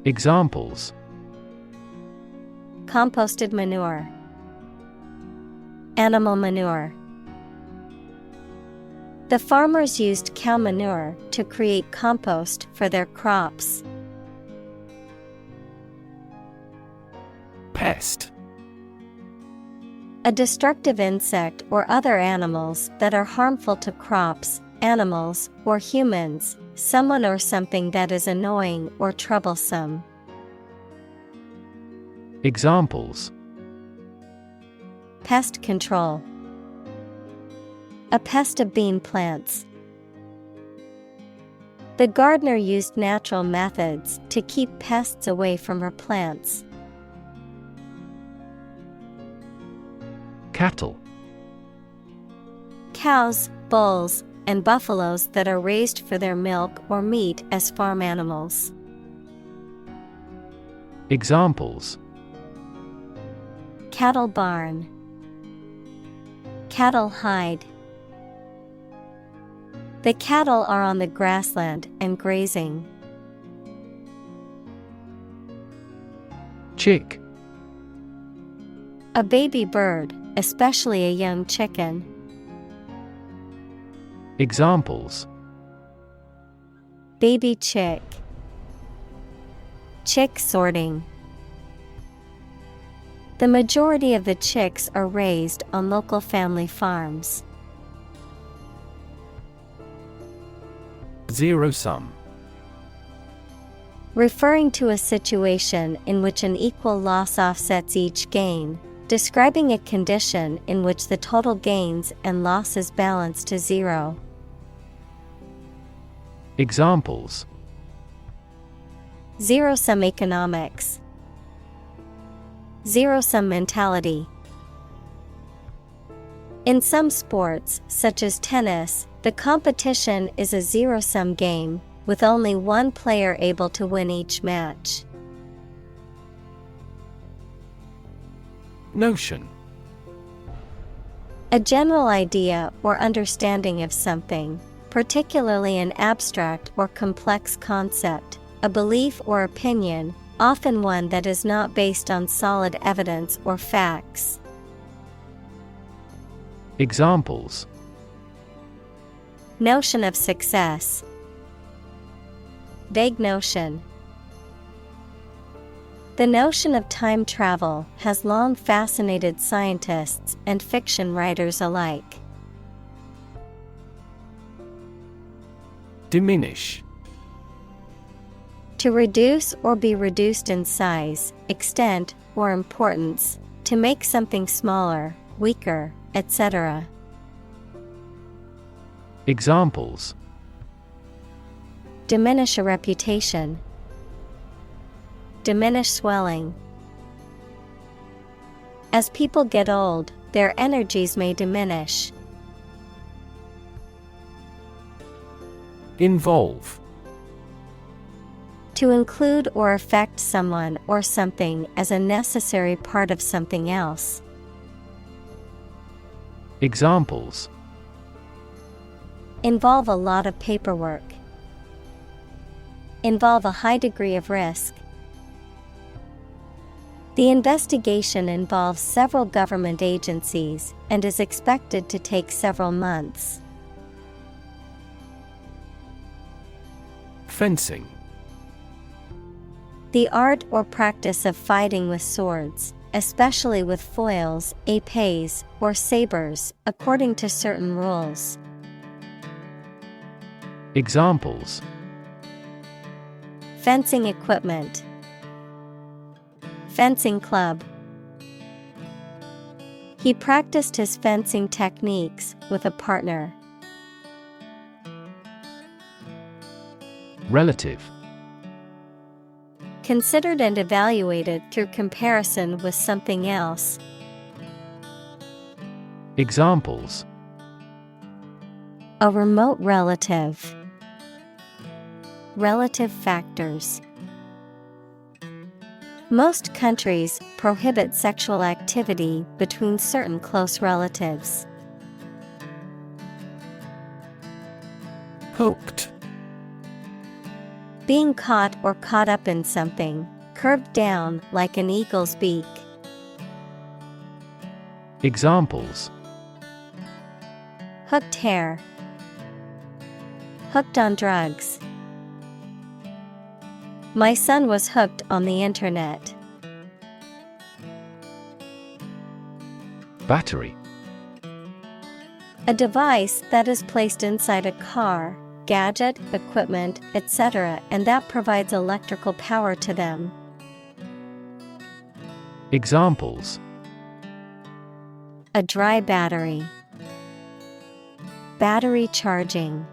Examples: Composted manure. Animal manure. The farmers used cow manure to create compost for their crops. Pest. A destructive insect or other animals that are harmful to crops, animals, or humans, someone or something that is annoying or troublesome. Examples: Pest control. A pest of bean plants. The gardener used natural methods to keep pests away from her plants. Cattle. Cows, bulls, and buffaloes that are raised for their milk or meat as farm animals. Examples: Cattle barn. Cattle hide. The cattle are on the grassland and grazing. Chick. A baby bird, especially a young chicken. Examples: Baby chick. Chick sorting. The majority of the chicks are raised on local family farms. Zero-sum. Referring to a situation in which an equal loss offsets each gain, describing a condition in which the total gains and losses balance to zero. Examples: Zero-sum economics. Zero-sum mentality. In some sports, such as tennis, the competition is a zero-sum game, with only one player able to win each match. Notion. A general idea or understanding of something, particularly an abstract or complex concept, a belief or opinion, often one that is not based on solid evidence or facts. Examples. Notion of success. Vague notion. The notion of time travel has long fascinated scientists and fiction writers alike. Diminish. To reduce or be reduced in size, extent, or importance, to make something smaller, weaker, etc. Examples. Diminish a reputation. Diminish swelling. As people get old, their energies may diminish. Involve. To include or affect someone or something as a necessary part of something else. Examples. Involve a lot of paperwork. Involve a high degree of risk. The investigation involves several government agencies and is expected to take several months. Fencing. The art or practice of fighting with swords, especially with foils, épées, or sabers, according to certain rules. Examples. Fencing equipment. Fencing club. He practiced his fencing techniques with a partner. Relative. Considered and evaluated through comparison with something else. Examples. A remote relative. Relative factors. Most countries prohibit sexual activity between certain close relatives. Hooked. Being caught or caught up in something, curved down like an eagle's beak. Examples. Hooked hair. Hooked on drugs. My son was hooked on the internet. Battery. A device that is placed inside a car, gadget, equipment, etc., and that provides electrical power to them. Examples. A dry battery. Battery charging.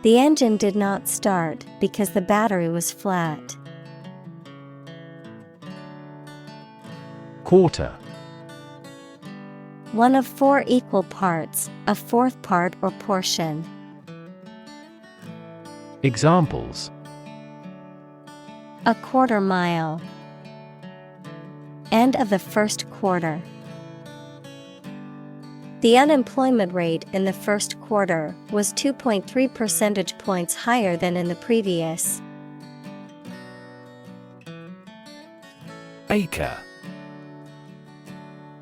The engine did not start because the battery was flat. Quarter. One of 4 equal parts, a fourth part or portion. Examples. A quarter mile. End of the first quarter. The unemployment rate in the first quarter was 2.3 percentage points higher than in the previous. Acre.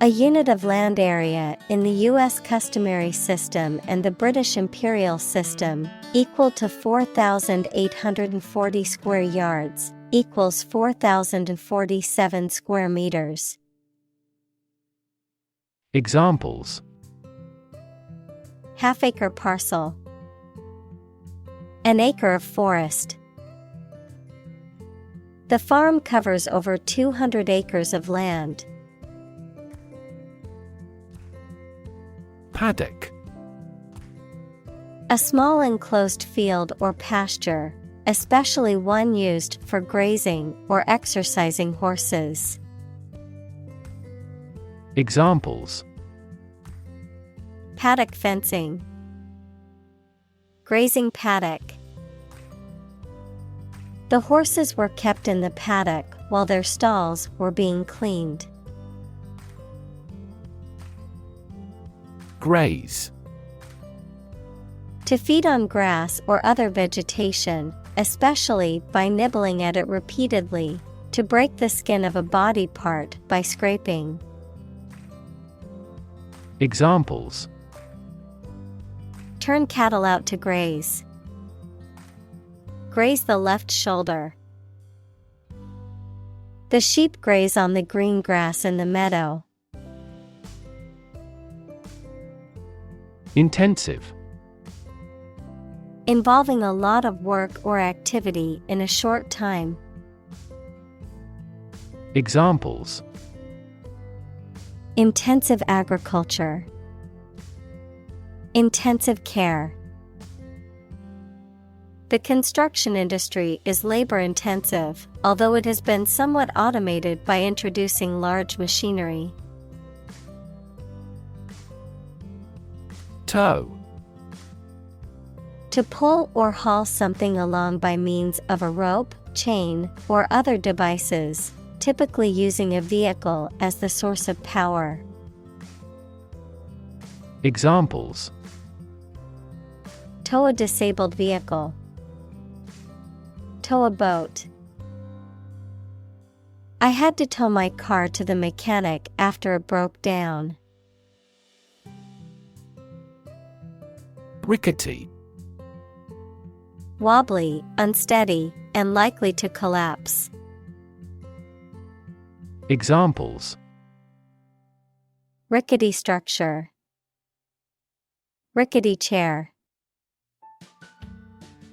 A unit of land area in the U.S. customary system and the British imperial system, equal to 4,840 square yards, equals 4,047 square meters. Examples. Half-acre parcel. An acre of forest. The farm covers over 200 acres of land. Paddock. A small enclosed field or pasture, especially one used for grazing or exercising horses. Examples: Paddock fencing, grazing paddock. The horses were kept in the paddock while their stalls were being cleaned. Graze. To feed on grass or other vegetation, especially by nibbling at it repeatedly, to break the skin of a body part by scraping. Examples: Turn cattle out to graze. Graze the left shoulder. The sheep graze on the green grass in the meadow. Intensive. Involving a lot of work or activity in a short time. Examples: Intensive agriculture. Intensive care. The construction industry is labor-intensive, although it has been somewhat automated by introducing large machinery. Tow. To pull or haul something along by means of a rope, chain, or other devices, typically using a vehicle as the source of power. Examples: Tow a disabled vehicle. Tow a boat. I had to tow my car to the mechanic after it broke down. Rickety. Wobbly, unsteady, and likely to collapse. Examples: Rickety structure. Rickety chair.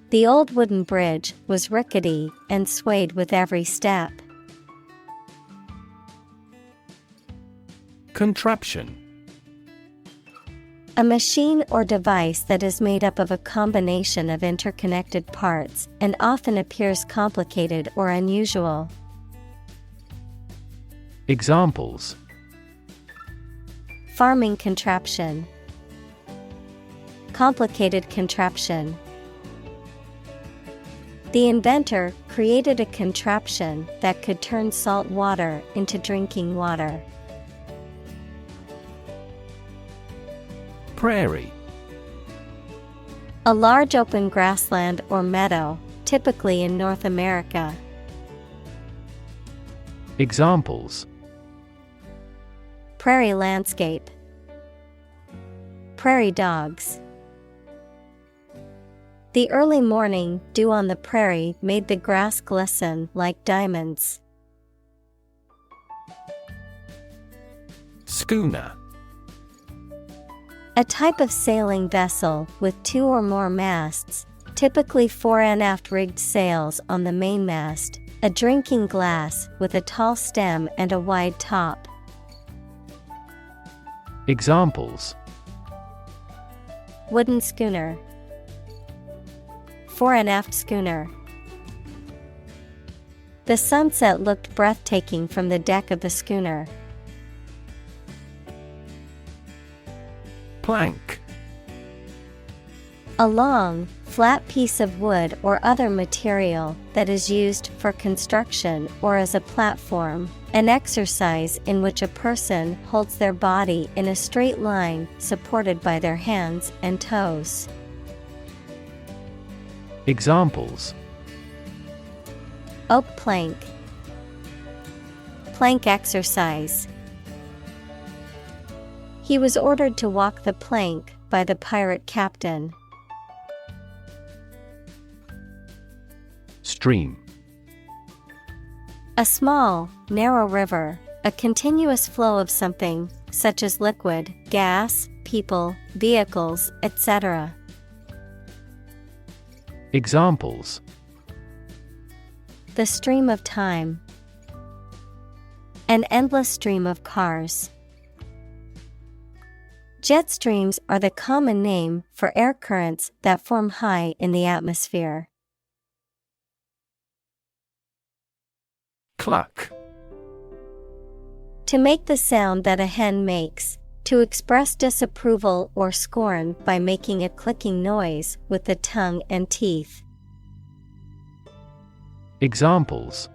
The old wooden bridge was rickety and swayed with every step. Contraption. A machine or device that is made up of a combination of interconnected parts and often appears complicated or unusual. Examples: Farming contraption. Complicated contraption. The inventor created a contraption that could turn salt water into drinking water. Prairie. A large open grassland or meadow, typically in North America. Examples: Prairie landscape. Prairie dogs. The early morning dew on the prairie made the grass glisten like diamonds. Schooner. A type of sailing vessel with two or more masts, typically fore and aft rigged sails on the mainmast, a drinking glass with a tall stem and a wide top. Examples: Wooden schooner. Fore and aft schooner. The sunset looked breathtaking from the deck of the schooner. Plank. A long, flat piece of wood or other material that is used for construction or as a platform, an exercise in which a person holds their body in a straight line supported by their hands and toes. Examples: Oak plank. Plank exercise. He was ordered to walk the plank by the pirate captain. Stream. A small, narrow river, a continuous flow of something, such as liquid, gas, people, vehicles, etc. Examples: The stream of time. An endless stream of cars. Jet streams are the common name for air currents that form high in the atmosphere. Cluck. To make the sound that a hen makes, to express disapproval or scorn by making a clicking noise with the tongue and teeth. Examples: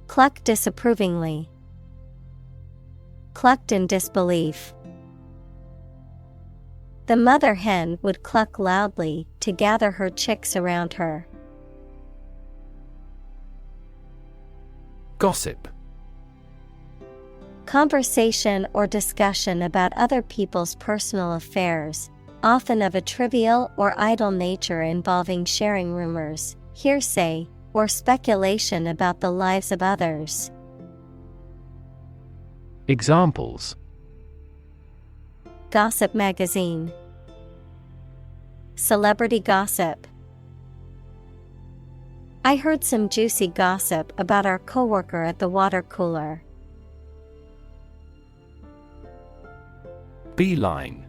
Cluck disapprovingly. Clucked in disbelief. The mother hen would cluck loudly to gather her chicks around her. Gossip. Conversation or discussion about other people's personal affairs, often of a trivial or idle nature involving sharing rumors, hearsay, or speculation about the lives of others. Examples: Gossip magazine. Celebrity gossip. I heard some juicy gossip about our coworker at the water cooler. Beeline.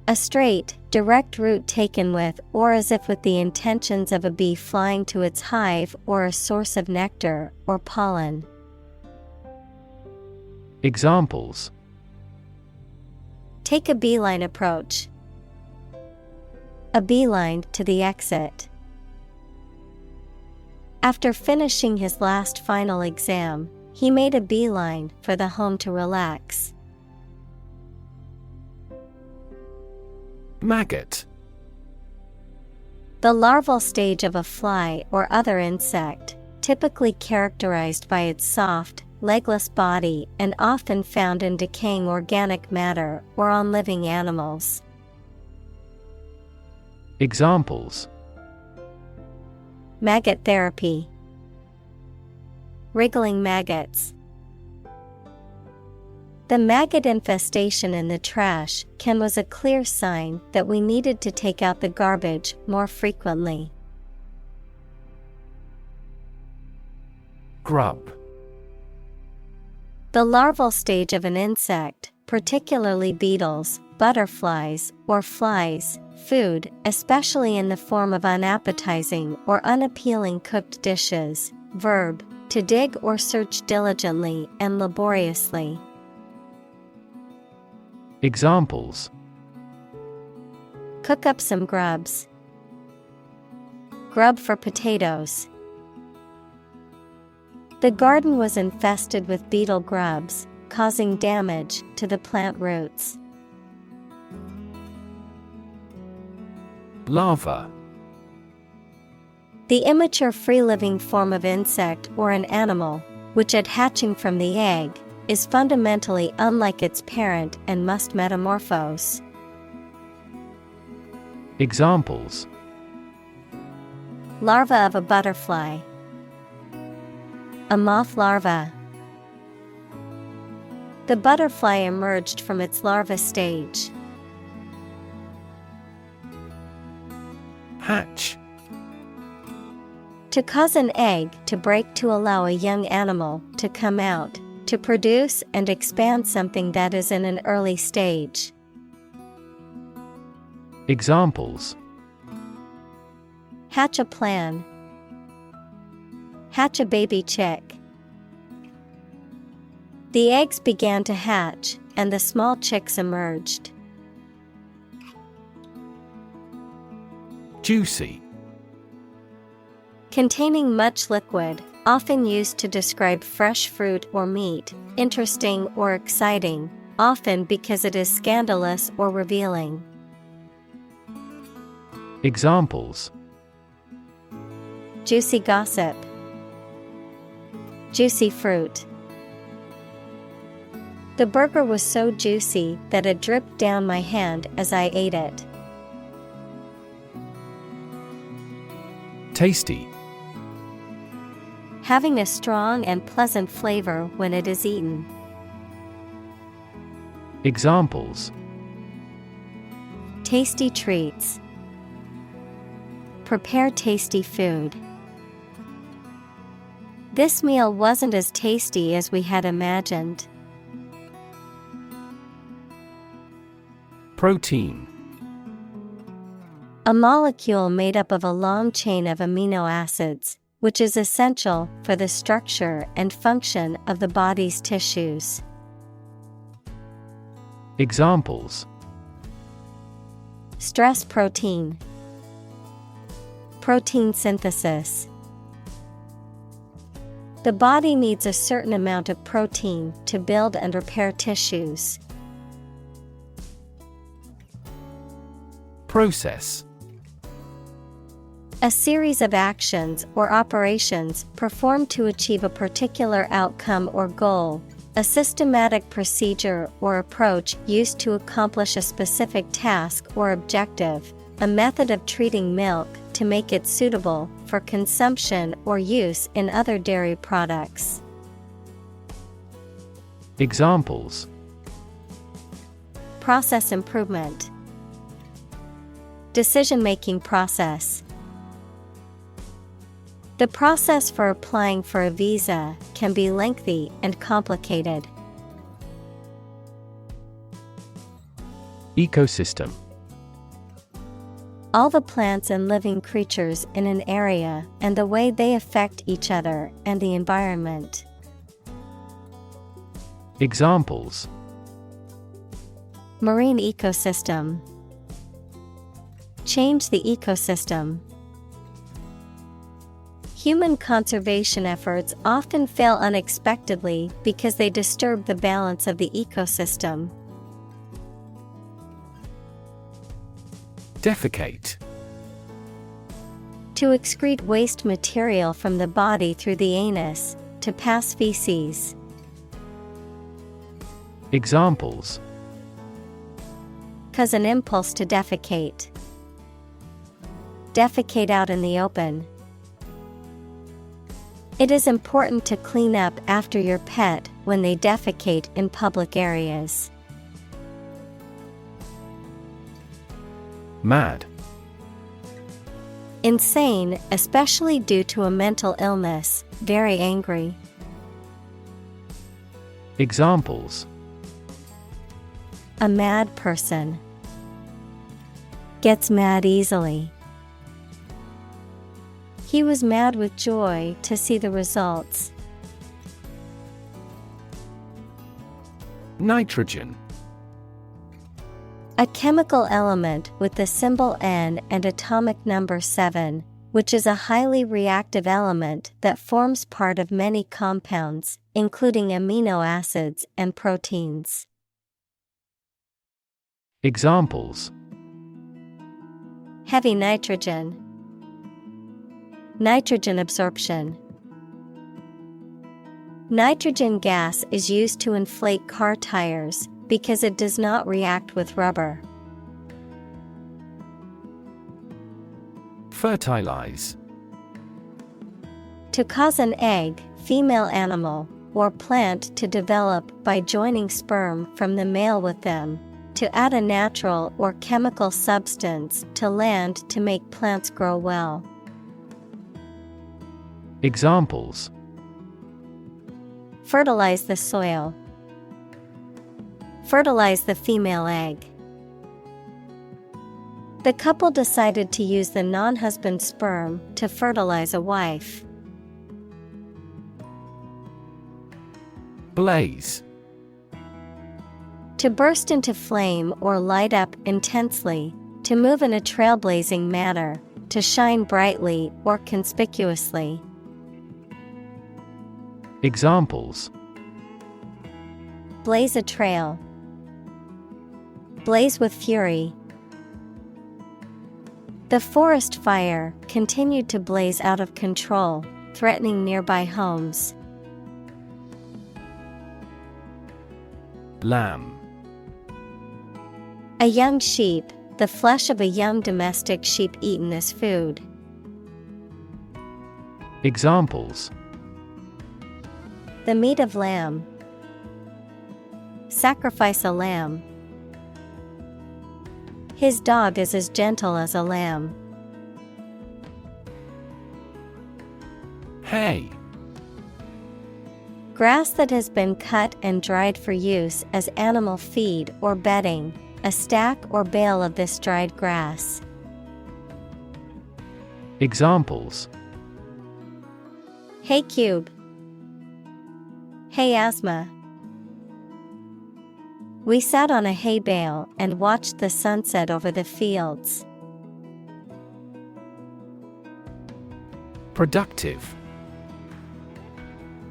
A straight, direct route taken with or as if with the intentions of a bee flying to its hive or a source of nectar or pollen. Examples: Take a beeline approach. A beeline to the exit. After finishing his last final exam, he made a beeline for the home to relax. Maggot. The larval stage of a fly or other insect, typically characterized by its soft, legless body and often found in decaying organic matter or on living animals. Examples: Maggot therapy. Wriggling maggots. The maggot infestation in the trash can was a clear sign that we needed to take out the garbage more frequently. Grub. The larval stage of an insect, particularly beetles, butterflies, or flies, food, especially in the form of unappetizing or unappealing cooked dishes. Verb, to dig or search diligently and laboriously. Examples: Cook up some grubs. Grub for potatoes. The garden was infested with beetle grubs, causing damage to the plant roots. Larva. The immature free-living form of insect or an animal, which at hatching from the egg, is fundamentally unlike its parent and must metamorphose. Examples: Larva of a butterfly. A moth larva. The butterfly emerged from its larva stage. Hatch. To cause an egg to break to allow a young animal to come out, to produce and expand something that is in an early stage. Examples: Hatch a plan. Hatch a baby chick. The eggs began to hatch, and the small chicks emerged. Juicy. Containing much liquid, often used to describe fresh fruit or meat, interesting or exciting, often because it is scandalous or revealing. Examples: Juicy gossip. Juicy fruit. The burger was so juicy that it dripped down my hand as I ate it. Tasty. Having a strong and pleasant flavor when it is eaten. Examples: Tasty treats. Prepare tasty food. This meal wasn't as tasty as we had imagined. Protein. A molecule made up of a long chain of amino acids, which is essential for the structure and function of the body's tissues. Examples: Stress protein, protein synthesis. The body needs a certain amount of protein to build and repair tissues. Process: A series of actions or operations performed to achieve a particular outcome or goal, a systematic procedure or approach used to accomplish a specific task or objective, a method of treating milk to make it suitable for consumption or use in other dairy products. Examples: Process improvement, decision-making process. The process for applying for a visa can be lengthy and complicated. Ecosystem: All the plants and living creatures in an area and the way they affect each other and the environment. Examples: Marine ecosystem. Change the ecosystem. Human conservation efforts often fail unexpectedly because they disturb the balance of the ecosystem. Defecate: To excrete waste material from the body through the anus, to pass feces. Examples: Cause an impulse to defecate. Defecate out in the open. It is important to clean up after your pet when they defecate in public areas. Mad: Insane, especially due to a mental illness, very angry. Examples: A mad person. Gets mad easily. He was mad with joy to see the results. Nitrogen: A chemical element with the symbol N and atomic number 7, which is a highly reactive element that forms part of many compounds, including amino acids and proteins. Examples: Heavy nitrogen. Nitrogen absorption. Nitrogen gas is used to inflate car tires because it does not react with rubber. Fertilize: To cause an egg, female animal, or plant to develop by joining sperm from the male with them, to add a natural or chemical substance to land to make plants grow well. Examples: Fertilize the soil. Fertilize the female egg. The couple decided to use the non-husband's sperm to fertilize a wife. Blaze: To burst into flame or light up intensely, to move in a trailblazing manner, to shine brightly or conspicuously. Examples: Blaze a trail. Blaze with fury. The forest fire continued to blaze out of control, threatening nearby homes. Lamb: A young sheep, the flesh of a young domestic sheep eaten as food. Examples: The meat of lamb. Sacrifice a lamb. His dog is as gentle as a lamb. Hay: Grass that has been cut and dried for use as animal feed or bedding, a stack or bale of this dried grass. Examples: Hay cube. Hay asthma. We sat on a hay bale and watched the sunset over the fields. Productive.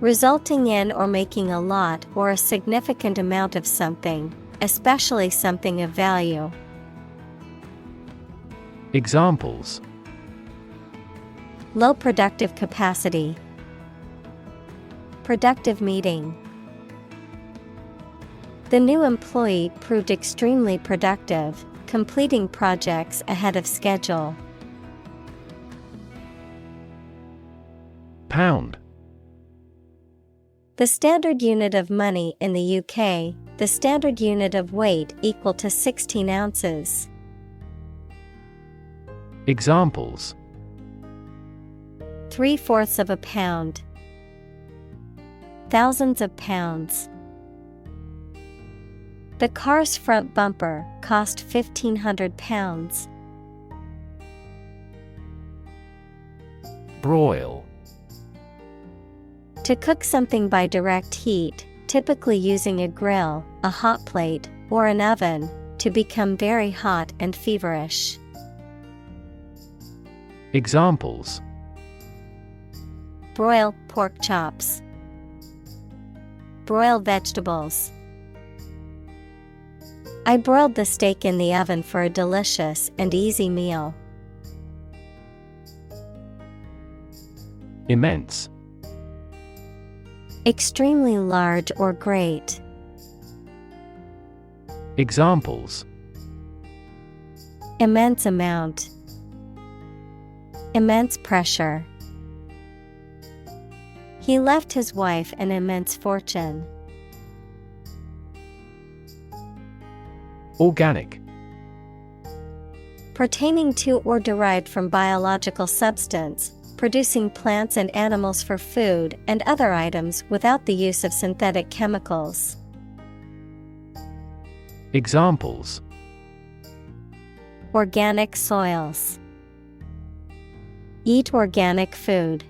Resulting in or making a lot or a significant amount of something, especially something of value. Examples: Low productive capacity. Productive meeting. The new employee proved extremely productive, completing projects ahead of schedule. Pound. The standard unit of money in the UK, the standard unit of weight equal to 16 ounces. Examples: 3/4 of a pound. Thousands of pounds. The car's front bumper cost £1,500. Broil. To cook something by direct heat, typically using a grill, a hot plate, or an oven, to become very hot and feverish. Examples: Broil pork chops. Broil vegetables. I broiled the steak in the oven for a delicious and easy meal. Immense. Extremely large or great. Examples: Immense amount. Immense pressure. He left his wife an immense fortune. Organic. Pertaining to or derived from biological substance, producing plants and animals for food and other items without the use of synthetic chemicals. Examples: Organic soils. Eat organic food.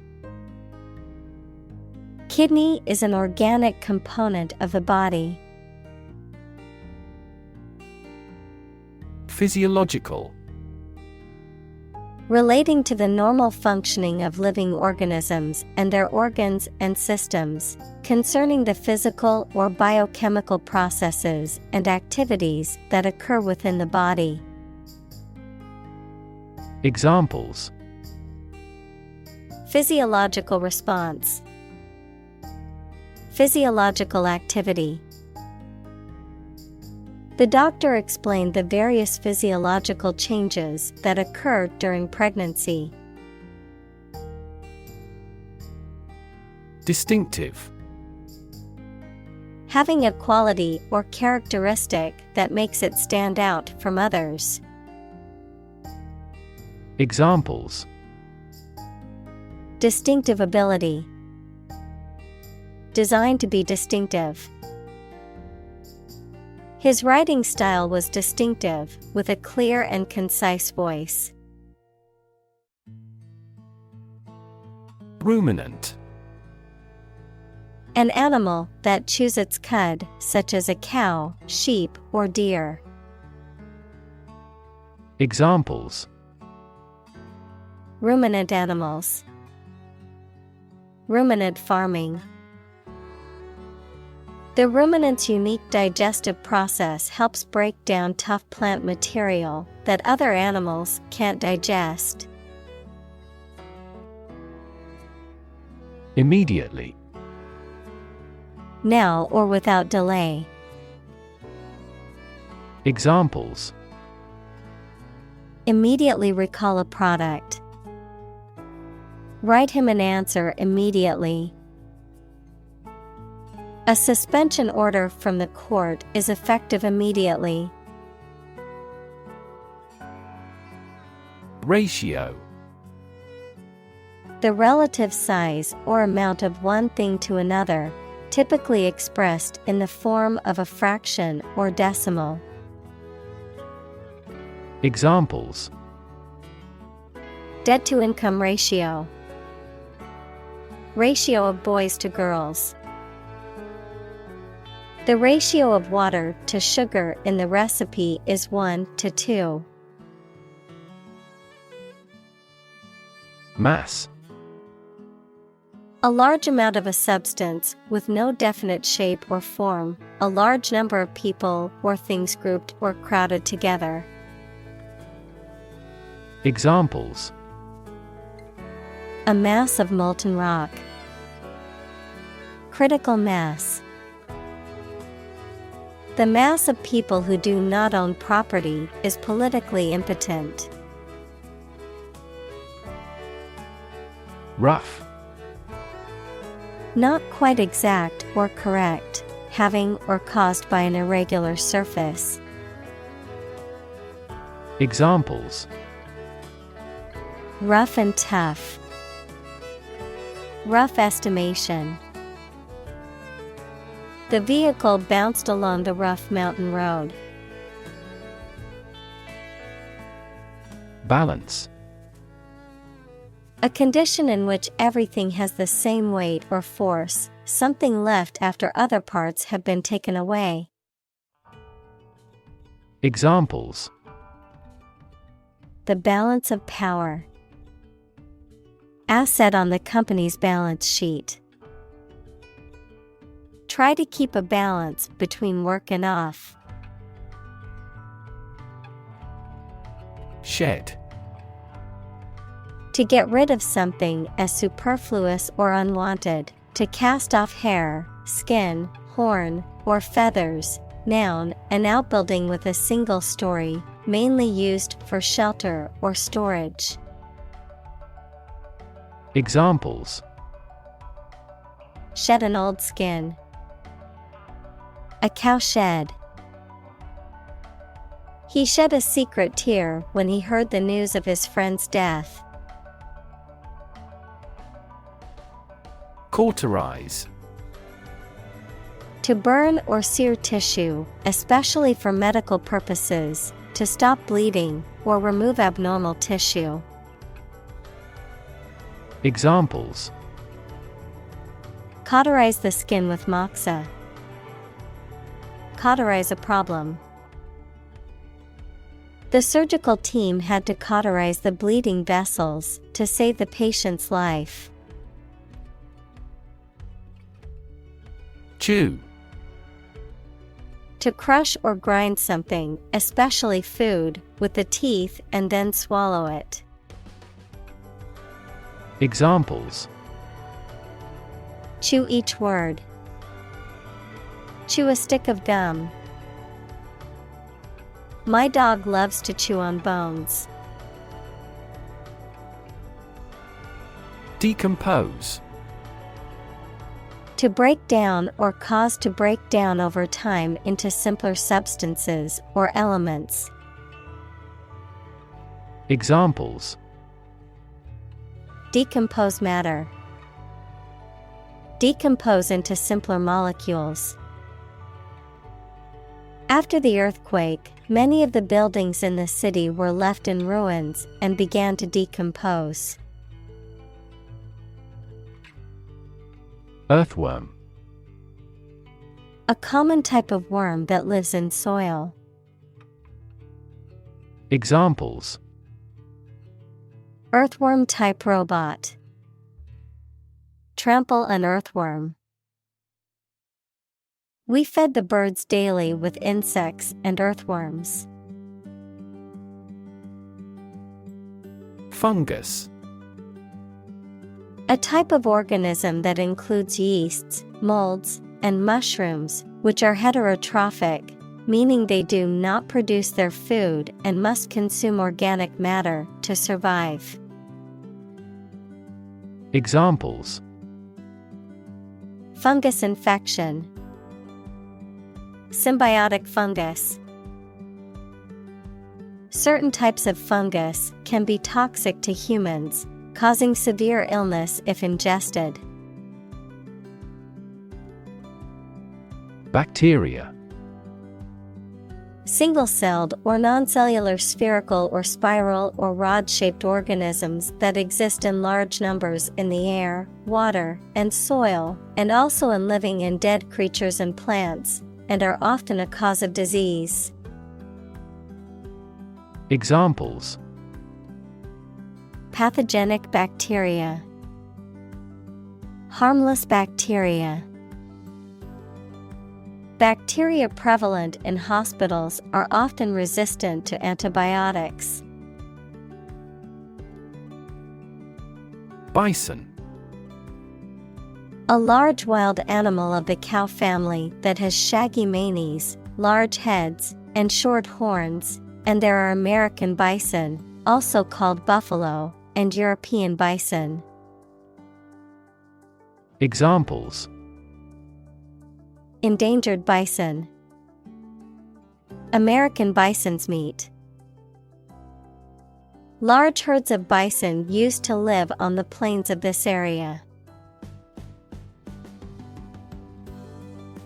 Kidney is an organic component of the body. Physiological. Relating to the normal functioning of living organisms and their organs and systems, concerning the physical or biochemical processes and activities that occur within the body. Examples: Physiological response. Physiological activity. The doctor explained the various physiological changes that occur during pregnancy. Distinctive. Having a quality or characteristic that makes it stand out from others. Examples: Distinctive ability. Designed to be distinctive. His writing style was distinctive, with a clear and concise voice. Ruminant. An animal that chews its cud, such as a cow, sheep, or deer. Examples: Ruminant animals. Ruminant farming. The ruminant's unique digestive process helps break down tough plant material that other animals can't digest. Immediately. Now or without delay. Examples: Immediately recall a product. Write him an answer immediately. A suspension order from the court is effective immediately. Ratio. The relative size or amount of one thing to another, typically expressed in the form of a fraction or decimal. Examples: Debt-to-income ratio. Ratio of boys to girls. The ratio of water to sugar in the recipe is 1:2. Mass. A large amount of a substance with no definite shape or form, a large number of people or things grouped or crowded together. Examples: A mass of molten rock. Critical mass. The mass of people who do not own property is politically impotent. Rough. Not quite exact or correct, having or caused by an irregular surface. Examples: Rough and tough. Rough estimation. The vehicle bounced along the rough mountain road. Balance. A condition in which everything has the same weight or force, something left after other parts have been taken away. Examples: The balance of power. Asset on the company's balance sheet. Try to keep a balance between work and off. Shed. To get rid of something as superfluous or unwanted, to cast off hair, skin, horn, or feathers. Noun, an outbuilding with a single story, mainly used for shelter or storage. Examples: Shed an old skin. A cow shed. He shed a secret tear when he heard the news of his friend's death. Cauterize. To burn or sear tissue, especially for medical purposes, to stop bleeding or remove abnormal tissue. Examples: Cauterize the skin with moxa. Cauterize a problem. The surgical team had to cauterize the bleeding vessels to save the patient's life. Chew. To crush or grind something, especially food, with the teeth and then swallow it. Examples: Chew each word. Chew a stick of gum. My dog loves to chew on bones. Decompose. To break down or cause to break down over time into simpler substances or elements. Examples: Decompose matter. Decompose into simpler molecules. After the earthquake, many of the buildings in the city were left in ruins and began to decompose. Earthworm. A common type of worm that lives in soil. Examples: Earthworm-type robot. Trample an earthworm. We fed the birds daily with insects and earthworms. Fungus. A type of organism that includes yeasts, molds, and mushrooms, which are heterotrophic, meaning they do not produce their food and must consume organic matter to survive. Examples: Fungus infection. Symbiotic fungus. Certain types of fungus can be toxic to humans, causing severe illness if ingested. Bacteria. Single-celled or non-cellular spherical or spiral or rod-shaped organisms that exist in large numbers in the air, water, and soil, and also in living and dead creatures and plants, and are often a cause of disease. Examples: Pathogenic bacteria, harmless bacteria. Bacteria prevalent in hospitals are often resistant to antibiotics. Bison. A large wild animal of the cow family that has shaggy manes, large heads, and short horns, and there are American bison, also called buffalo, and European bison. Examples: Endangered bison, American bison's meat. Large herds of bison used to live on the plains of this area.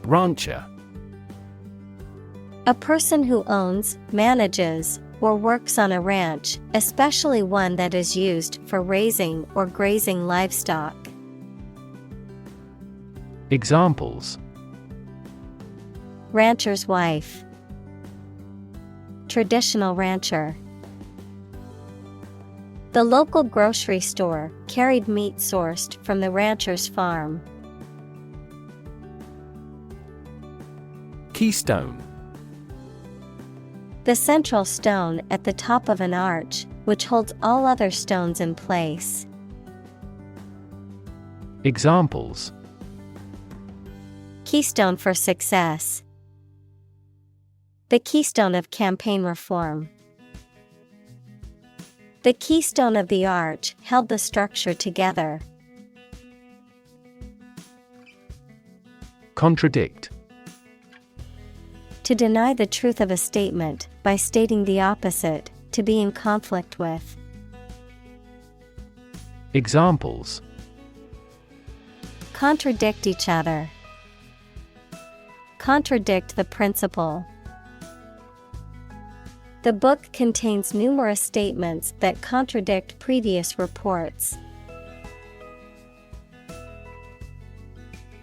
Rancher. A person who owns, manages, or works on a ranch, especially one that is used for raising or grazing livestock. Examples: Rancher's wife, traditional rancher. The local grocery store carried meat sourced from the rancher's farm. Keystone. The central stone at the top of an arch, which holds all other stones in place. Examples: Keystone for success. The keystone of campaign reform. The keystone of the arch held the structure together. Contradict. To deny the truth of a statement by stating the opposite, to be in conflict with. Examples: Contradict each other. Contradict the principle. The book contains numerous statements that contradict previous reports.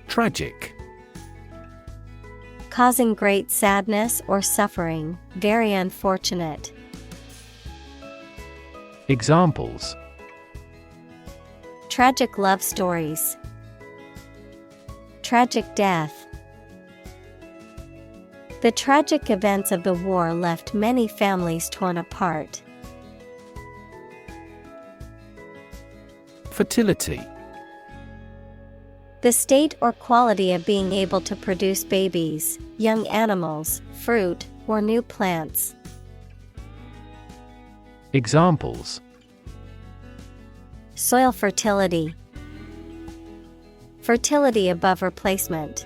Tragic. Causing great sadness or suffering, very unfortunate. Examples: Tragic love stories. Tragic death. The tragic events of the war left many families torn apart. Fertility. The state or quality of being able to produce babies, young animals, fruit, or new plants. Examples: Soil fertility. Fertility above replacement.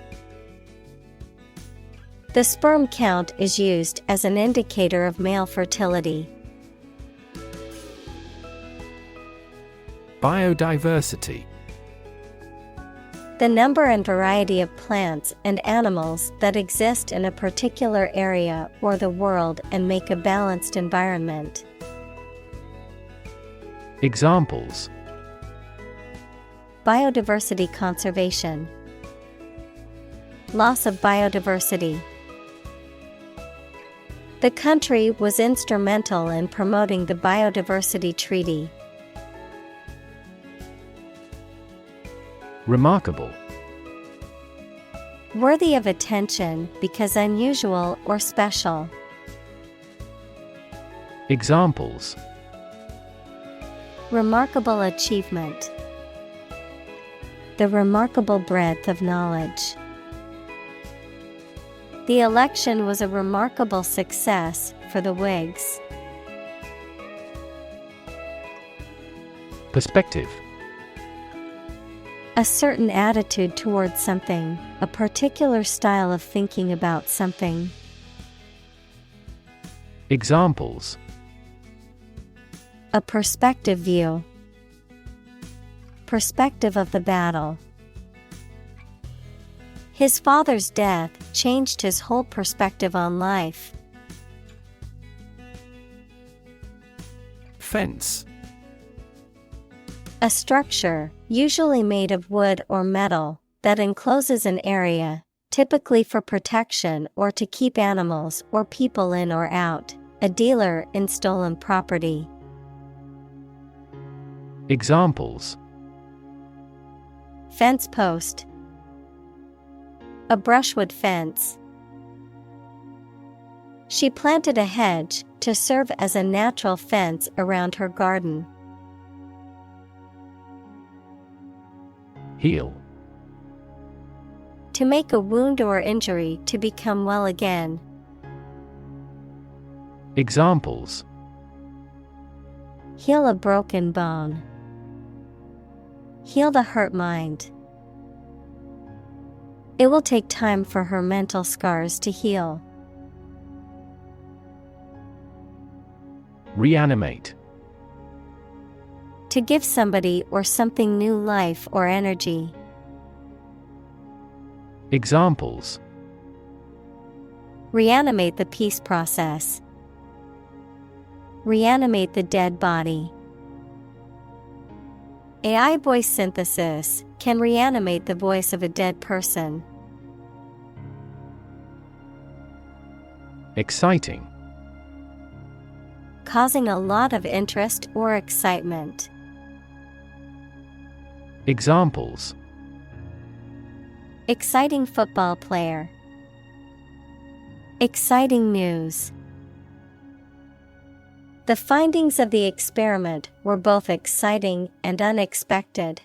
The sperm count is used as an indicator of male fertility. Biodiversity. The number and variety of plants and animals that exist in a particular area or the world and make a balanced environment. Examples: Biodiversity conservation. Loss of biodiversity. The country was instrumental in promoting the Biodiversity Treaty. Remarkable. Worthy of attention because unusual or special. Examples: Remarkable achievement. The remarkable breadth of knowledge. The election was a remarkable success for the Whigs. Perspective. A certain attitude towards something, a particular style of thinking about something. Examples: A perspective view. Perspective of the battle. His father's death changed his whole perspective on life. Fence. A structure, usually made of wood or metal, that encloses an area, typically for protection or to keep animals or people in or out. A dealer in stolen property. Examples: Fence post. A brushwood fence. She planted a hedge to serve as a natural fence around her garden. Heal. To make a wound or injury to become well again. Examples: Heal a broken bone. Heal the hurt mind. It will take time for her mental scars to heal. Reanimate. To give somebody or something new life or energy. Examples: Reanimate the peace process. Reanimate the dead body. AI voice synthesis can reanimate the voice of a dead person. Exciting. Causing a lot of interest or excitement. Examples: Exciting football player. Exciting news. The findings of the experiment were both exciting and unexpected.